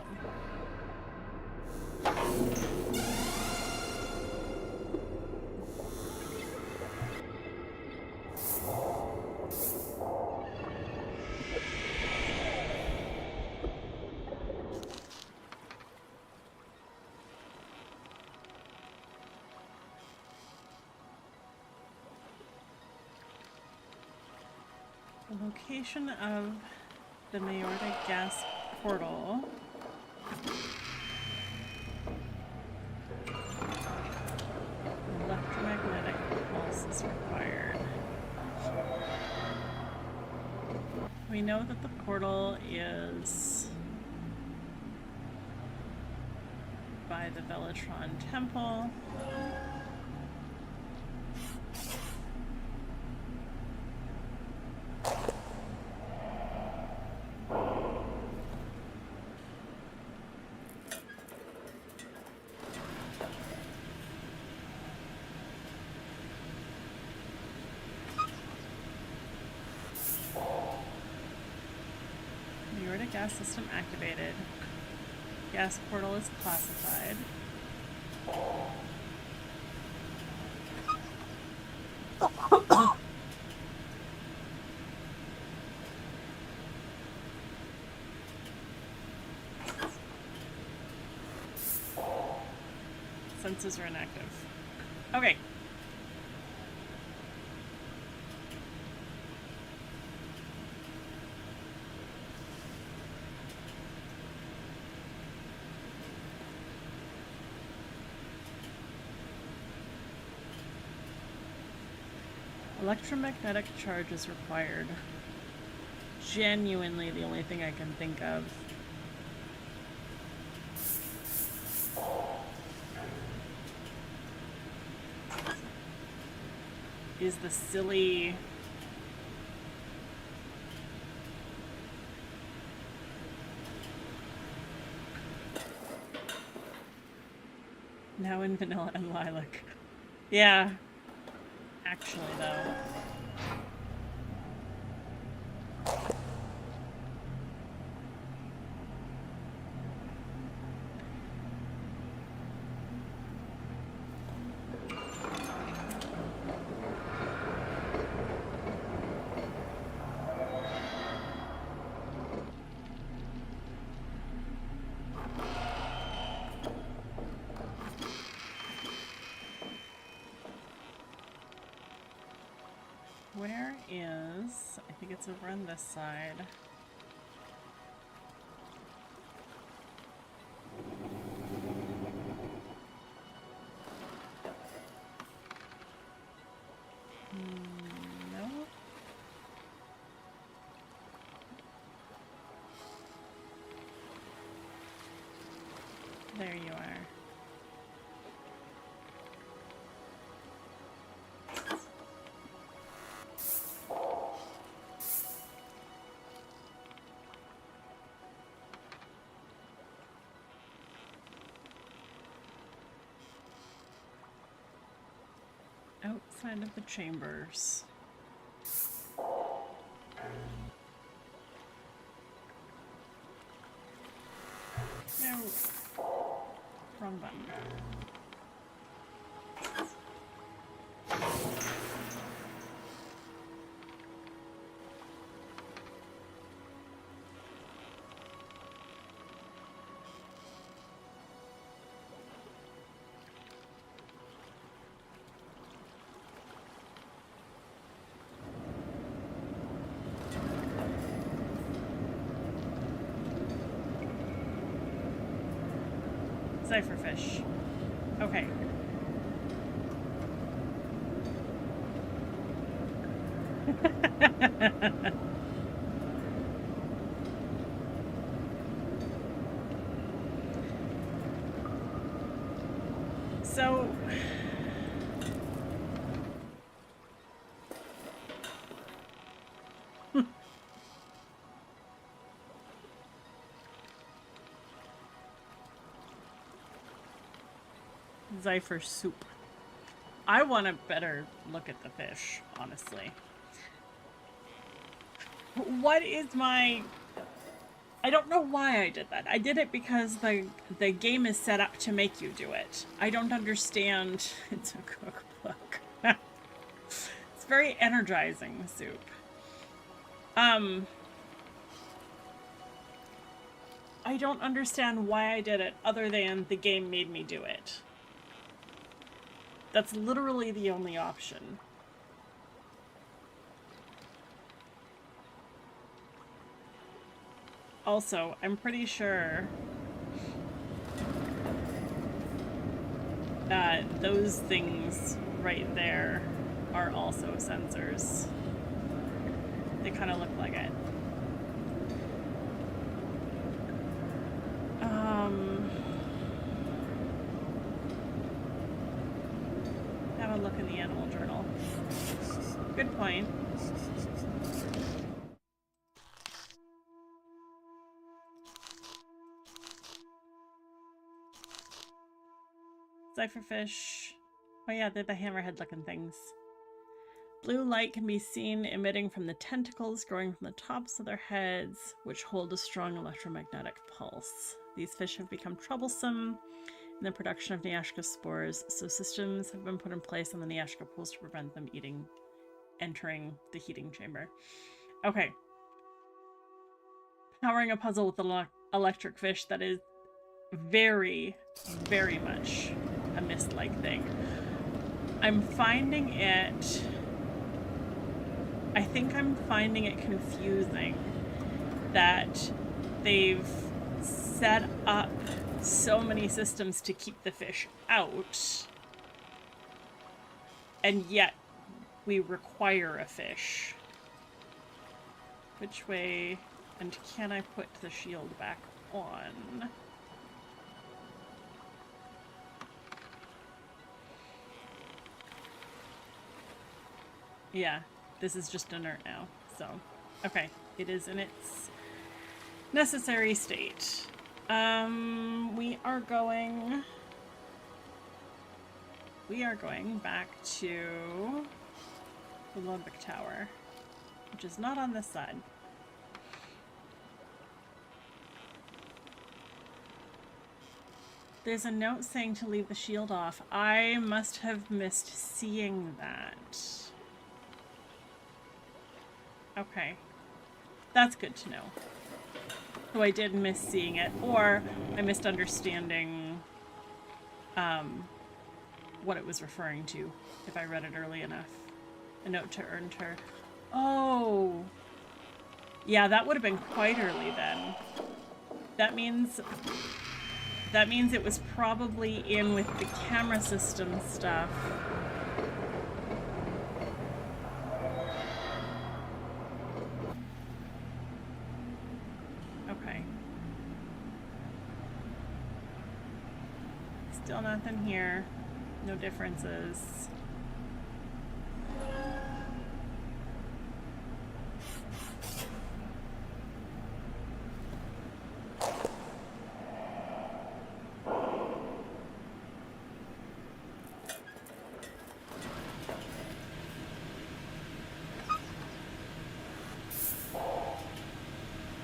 The location of the Neyyah gas portal electromagnetic pulse is required. We know that the portal is by the Bellatron Temple. Gas system activated. Gas portal is classified. Sensors are inactive. Okay. Electromagnetic charge is required. Genuinely the only thing I can think of. Is the silly... Now in vanilla and lilac. Yeah. Actually, though. Where is... I think it's over on this side. No. There you are. Outside of the chambers. No. Wrong button. Cypherfish. Okay. So... Zypher soup. I want a better look at the fish, honestly. What is my... I don't know why I did that. I did it because the game is set up to make you do it. I don't understand. It's a cookbook. It's very energizing, soup. I don't understand why I did it other than the game made me do it. That's literally the only option. Also, I'm pretty sure that those things right there are also sensors. They kind of look like it. Have a look in the animal journal. Good point. Cypherfish. Oh yeah, they're the hammerhead looking things. Blue light can be seen emitting from the tentacles growing from the tops of their heads, which hold a strong electromagnetic pulse. These fish have become troublesome in the production of Neyyah spores, so systems have been put in place on the Neyyah pools to prevent them entering the heating chamber. Okay. Powering a puzzle with the electric fish that is very, very much a mist-like thing. I'm finding it... I think I'm finding it confusing that they've set up so many systems to keep the fish out, and yet we require a fish. Which way? And can I put the shield back on? Yeah, this is just inert now, so okay, it is in its necessary state. We are going back to the Olympic Tower, which is not on this side. There's a note saying to leave the shield off. I must have missed seeing that. Okay. That's good to know. So I did miss seeing it, or I missed understanding what it was referring to, if I read it early enough. A note to Ernter. Oh! Yeah, that would have been quite early then. That means it was probably in with the camera system stuff. Okay. Still nothing here. No differences.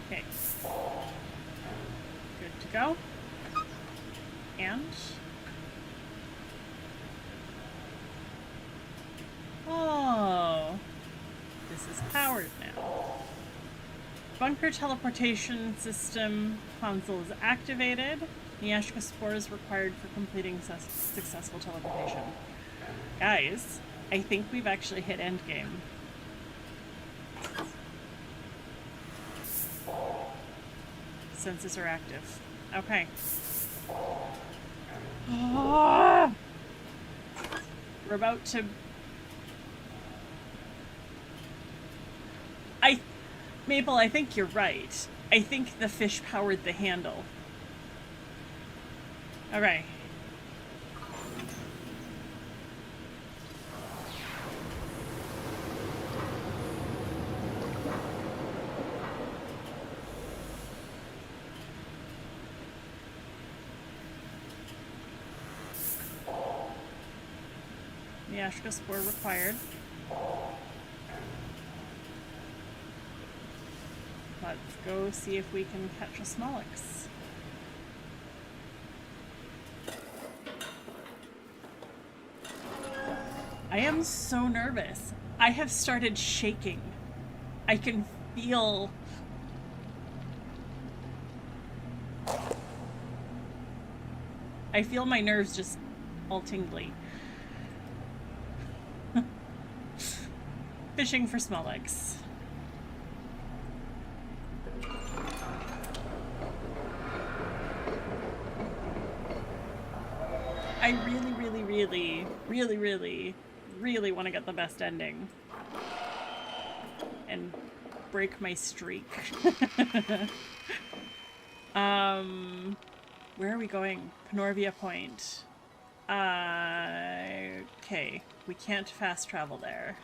Okay. Good to go. And... oh, this is powered now. Bunker teleportation system console is activated. Neyyah spore is required for completing successful teleportation. Guys, I think we've actually hit endgame. Senses are active. Okay. Oh! We're about to... Maple, I think you're right. I think the fish powered the handle. Okay. Neyyah spore required. Let's go see if we can catch a Smolix. I am so nervous. I have started shaking. I can feel... I feel my nerves just all tingly. Fishing for Smolix. I really want to get the best ending. And break my streak. Where are we going? Penorvia Point. Okay. We can't fast travel there.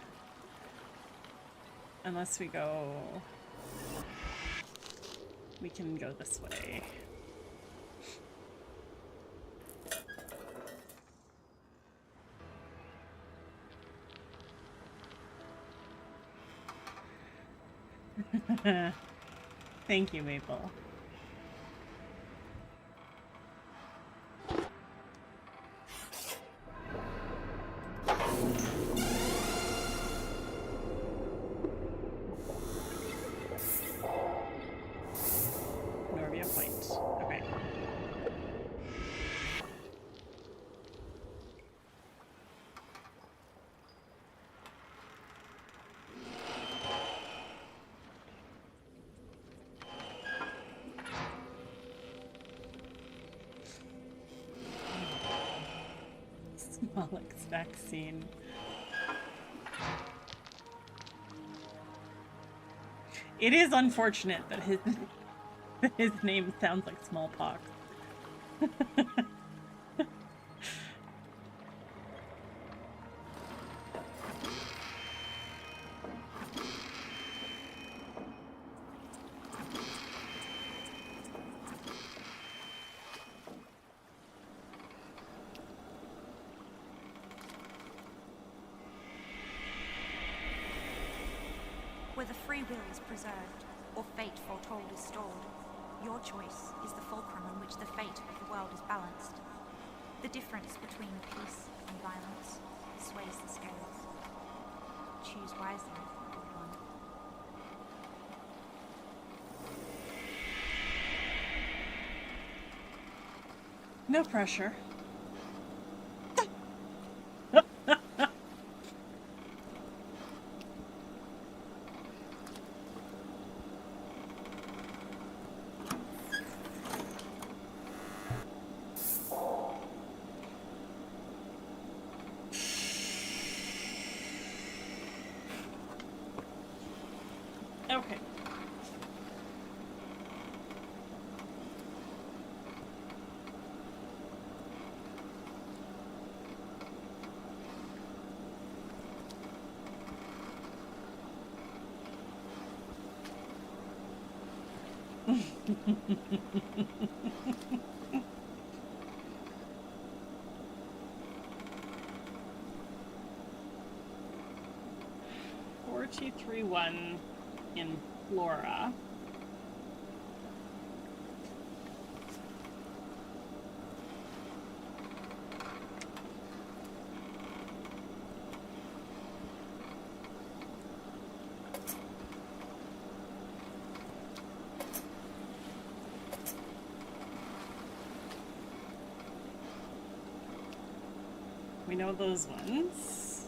Unless we go... we can go this way. Thank you, Maple. Penorvia Point. Okay. Moloch's vaccine. It is unfortunate that his name sounds like smallpox. Whether free will is preserved, or fate foretold is stored, your choice is the fulcrum on which the fate of the world is balanced. The difference between peace and violence sways the scales. Choose wisely, good one. No pressure. Okay. Four, 2, 3, 1 in Flora. We know those ones.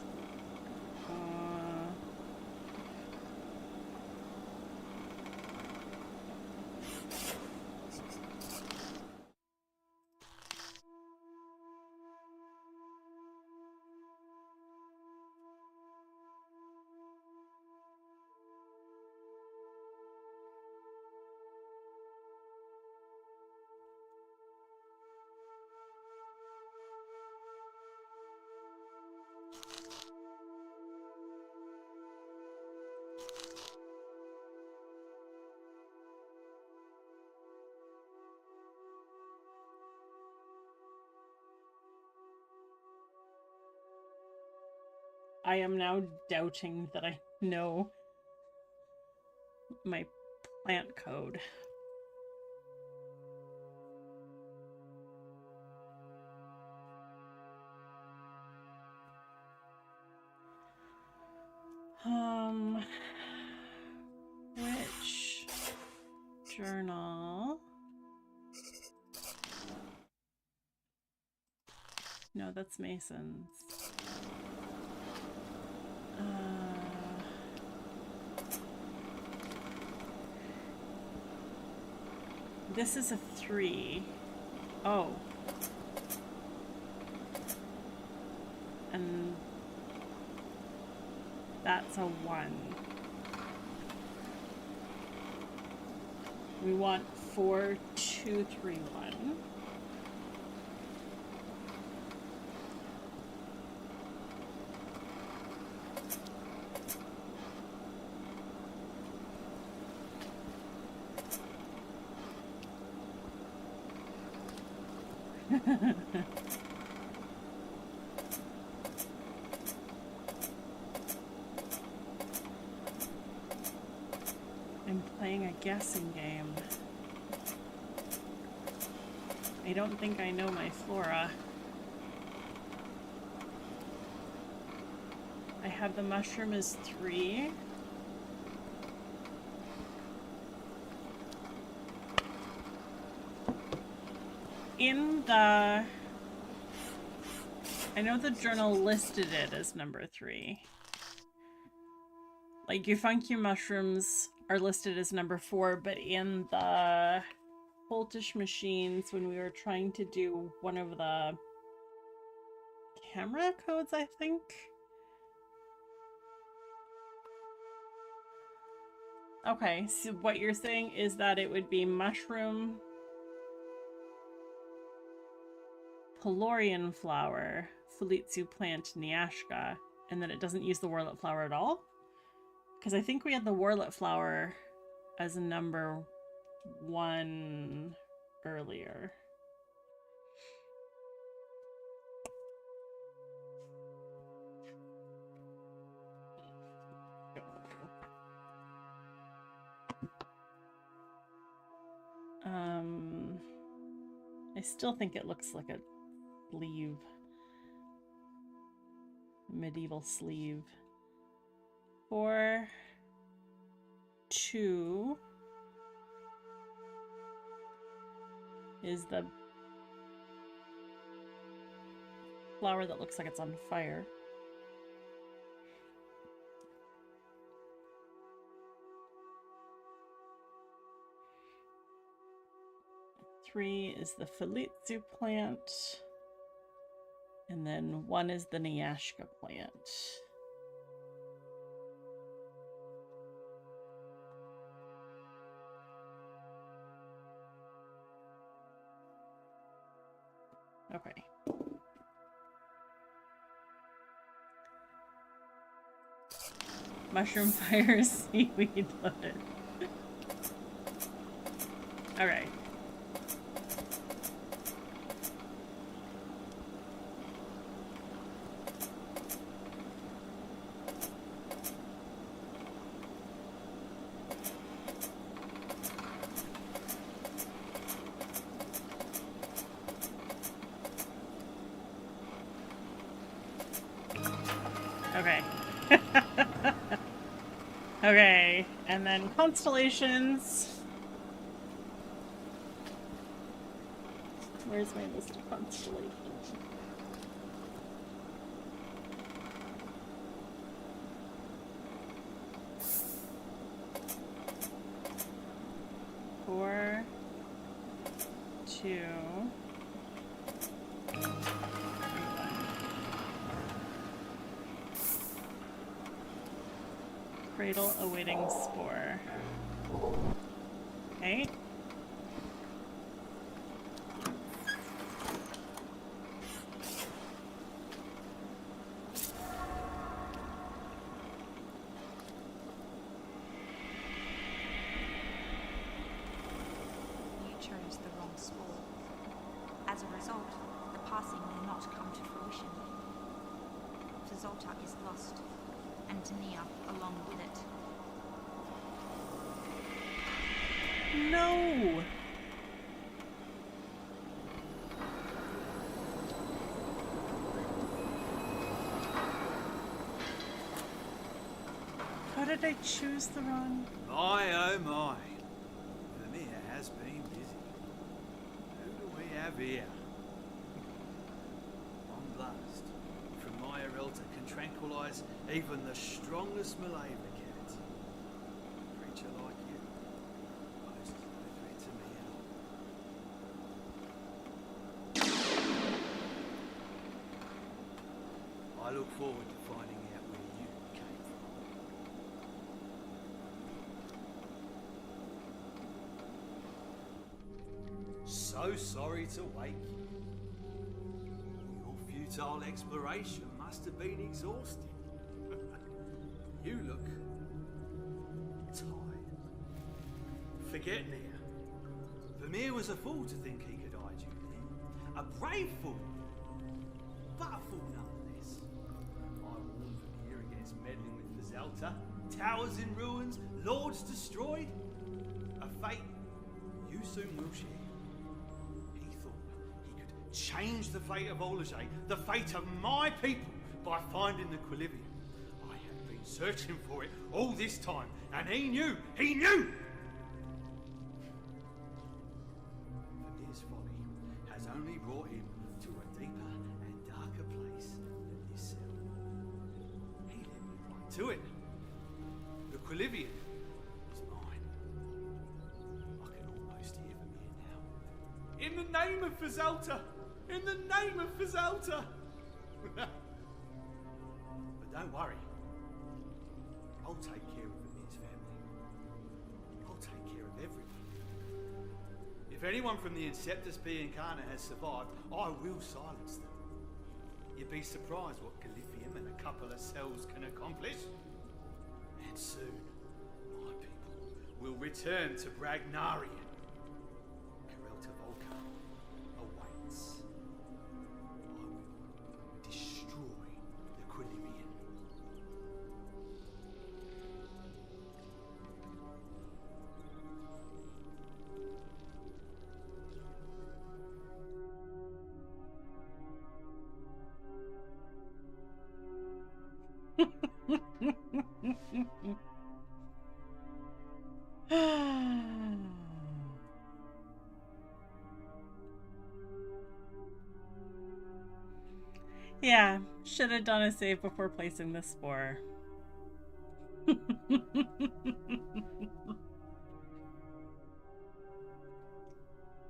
I am now doubting that I know my plant code. Which journal? No, that's Mason's. This is a 3. Oh. And that's a 1. We want 4, 2, 3, 1. I'm playing a guessing game. I don't think I know my flora. I have the mushroom as 3. In the... I know the journal listed it as number 3. Like, your funky mushrooms are listed as number 4, but in the Voltish machines, when we were trying to do one of the camera codes, I think. Okay, so what you're saying is that it would be mushroom, Pelorian flower, Falitsu plant, Nyashka, and then it doesn't use the Warlet flower at all? Because I think we had the Warlet flower as number 1 earlier. I still think it looks like a sleeve. Medieval sleeve. 4, 2 is the flower that looks like it's on fire. Three is the Falitsu plant. And then 1 is the Nyashka plant. Okay. Mushroom fire, seaweed loaded. Alright. Okay. Okay, and then constellations. Where's my list of constellations? Four, 2, 3, 1. Cradle awaiting spore. Okay. You chose the wrong spore. As a result, the passing will not come to fruition. Fazolta is lost, and Neyyah along with it. No! How did I choose the wrong? My oh my. Neyyah has been busy. Who do we have here? One blast from Neyyah Elta can tranquilize even the strongest Malay cat. A creature like you poses no threat to me at all. I look forward to finding out where you came from. So sorry to wake you. Your futile exploration must have been exhausting. You look tired. Forget Neyyah. Vermeer was a fool to think he could hide you there. A brave fool, but a fool nonetheless. I warned Vermeer against meddling with Fazolta. Towers in ruins, lords destroyed. A fate you soon will share. He thought he could change the fate of Olajay, the fate of my people, by finding the Quilivian. I have been searching for it all this time, and he knew! He knew! Vermeer's folly has only brought him to a deeper and darker place than this cell. He led me right to it. The Quilivian is mine. I can almost hear Vermeer now. In the name of Fazolta! In the name of Fazolta! Don't worry. I'll take care of Amir's family. I'll take care of everyone. If anyone from the Inceptus B Incarna has survived, I will silence them. You'd be surprised what Galliphium and a couple of cells can accomplish. And soon, my people will return to Bragnarian. Karelta Volca awaits. I will destroy the Quilivian. Yeah, should have done a save before placing the spore.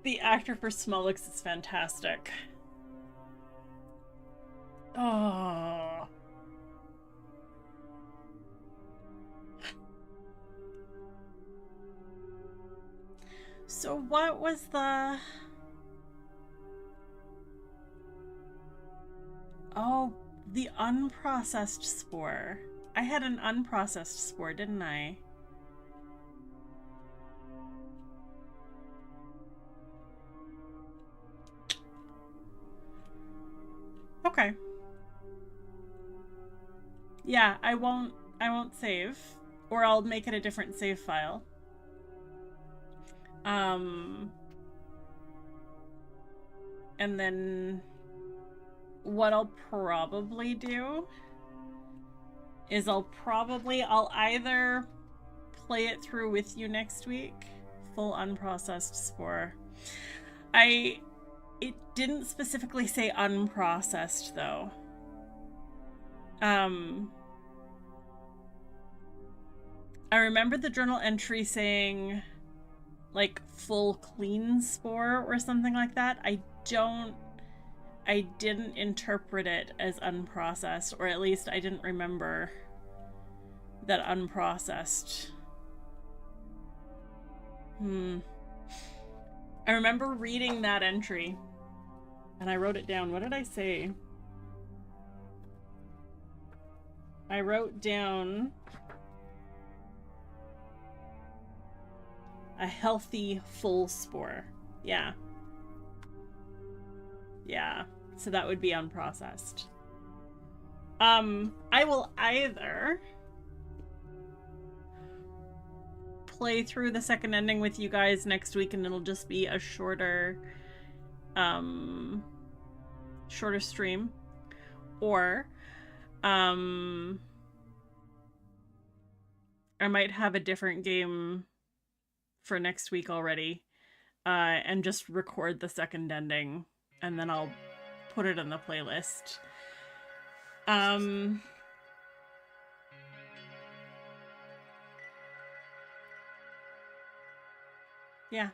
The actor for Smolix is fantastic. Oh. So what was the... Oh, the unprocessed spore. I had an unprocessed spore, didn't I? Okay. Yeah, I won't save. Or I'll make it a different save file. And then what I'll probably do is I'll either play it through with you next week, full unprocessed spore. It didn't specifically say unprocessed though. I remember the journal entry saying like full clean spore or something like that. I didn't interpret it as unprocessed, or at least I didn't remember that unprocessed. I remember reading that entry and I wrote it down. What did I say? I wrote down a healthy full spore. Yeah. Yeah. So that would be unprocessed. I will either play through the second ending with you guys next week and it'll just be a shorter stream, or I might have a different game for next week already, and just record the second ending and then I'll put it in the playlist. Yeah.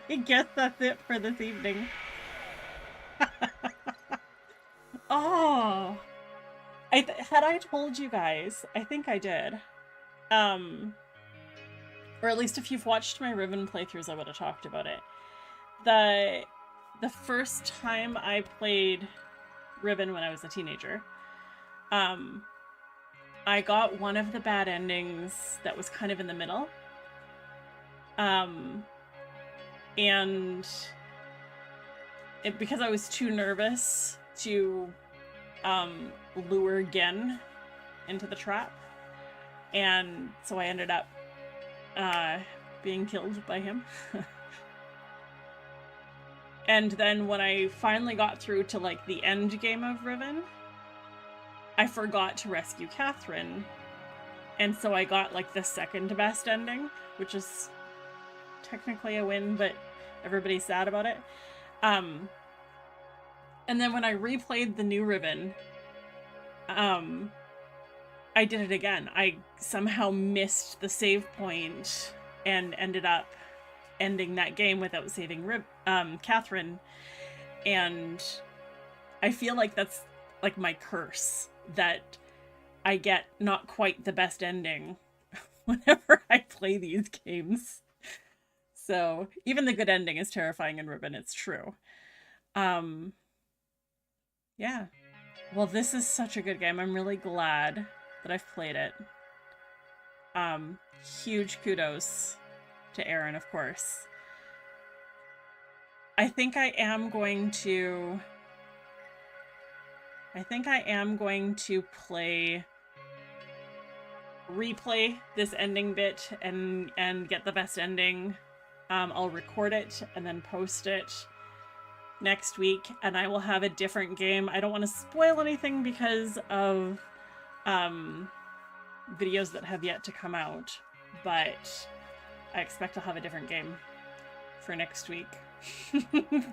I guess that's it for this evening. Oh, had I told you guys, I think I did, or at least if you've watched my Riven playthroughs, I would have talked about it. The first time I played Riven when I was a teenager, I got one of the bad endings that was kind of in the middle. And because I was too nervous to lure Gen into the trap, and so I ended up being killed by him. And then when I finally got through to like the end game of Riven, I forgot to rescue Catherine, and so I got like the second best ending, which is technically a win, but everybody's sad about it. And then when I replayed the new Riven, I did it again. I somehow missed the save point and ended up ending that game without saving Catherine. And I feel like that's like my curse, that I get not quite the best ending whenever I play these games. So even the good ending is terrifying in Ribbon, it's true. Yeah. Well, this is such a good game. I'm really glad that I've played it. Huge kudos to Aaron, of course. I think I am going to replay this ending bit and get the best ending. I'll record it and then post it next week, and I will have a different game. I don't want to spoil anything because of videos that have yet to come out, but I expect to have a different game for next week.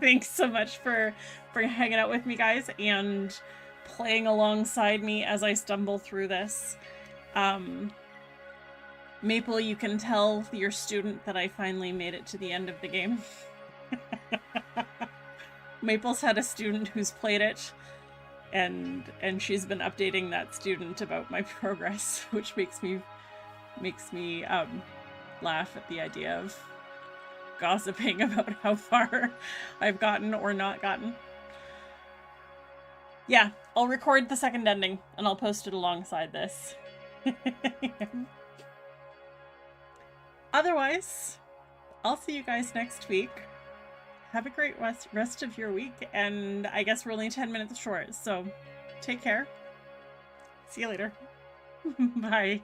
Thanks so much for hanging out with me, guys, and playing alongside me as I stumble through this. Maple, you can tell your student that I finally made it to the end of the game. Maple's had a student who's played it, and she's been updating that student about my progress, which makes me laugh at the idea of gossiping about how far I've gotten or not gotten. Yeah, I'll record the second ending and I'll post it alongside this. Otherwise, I'll see you guys next week. Have a great rest of your week, and I guess we're only 10 minutes short, so take care. See you later. Bye.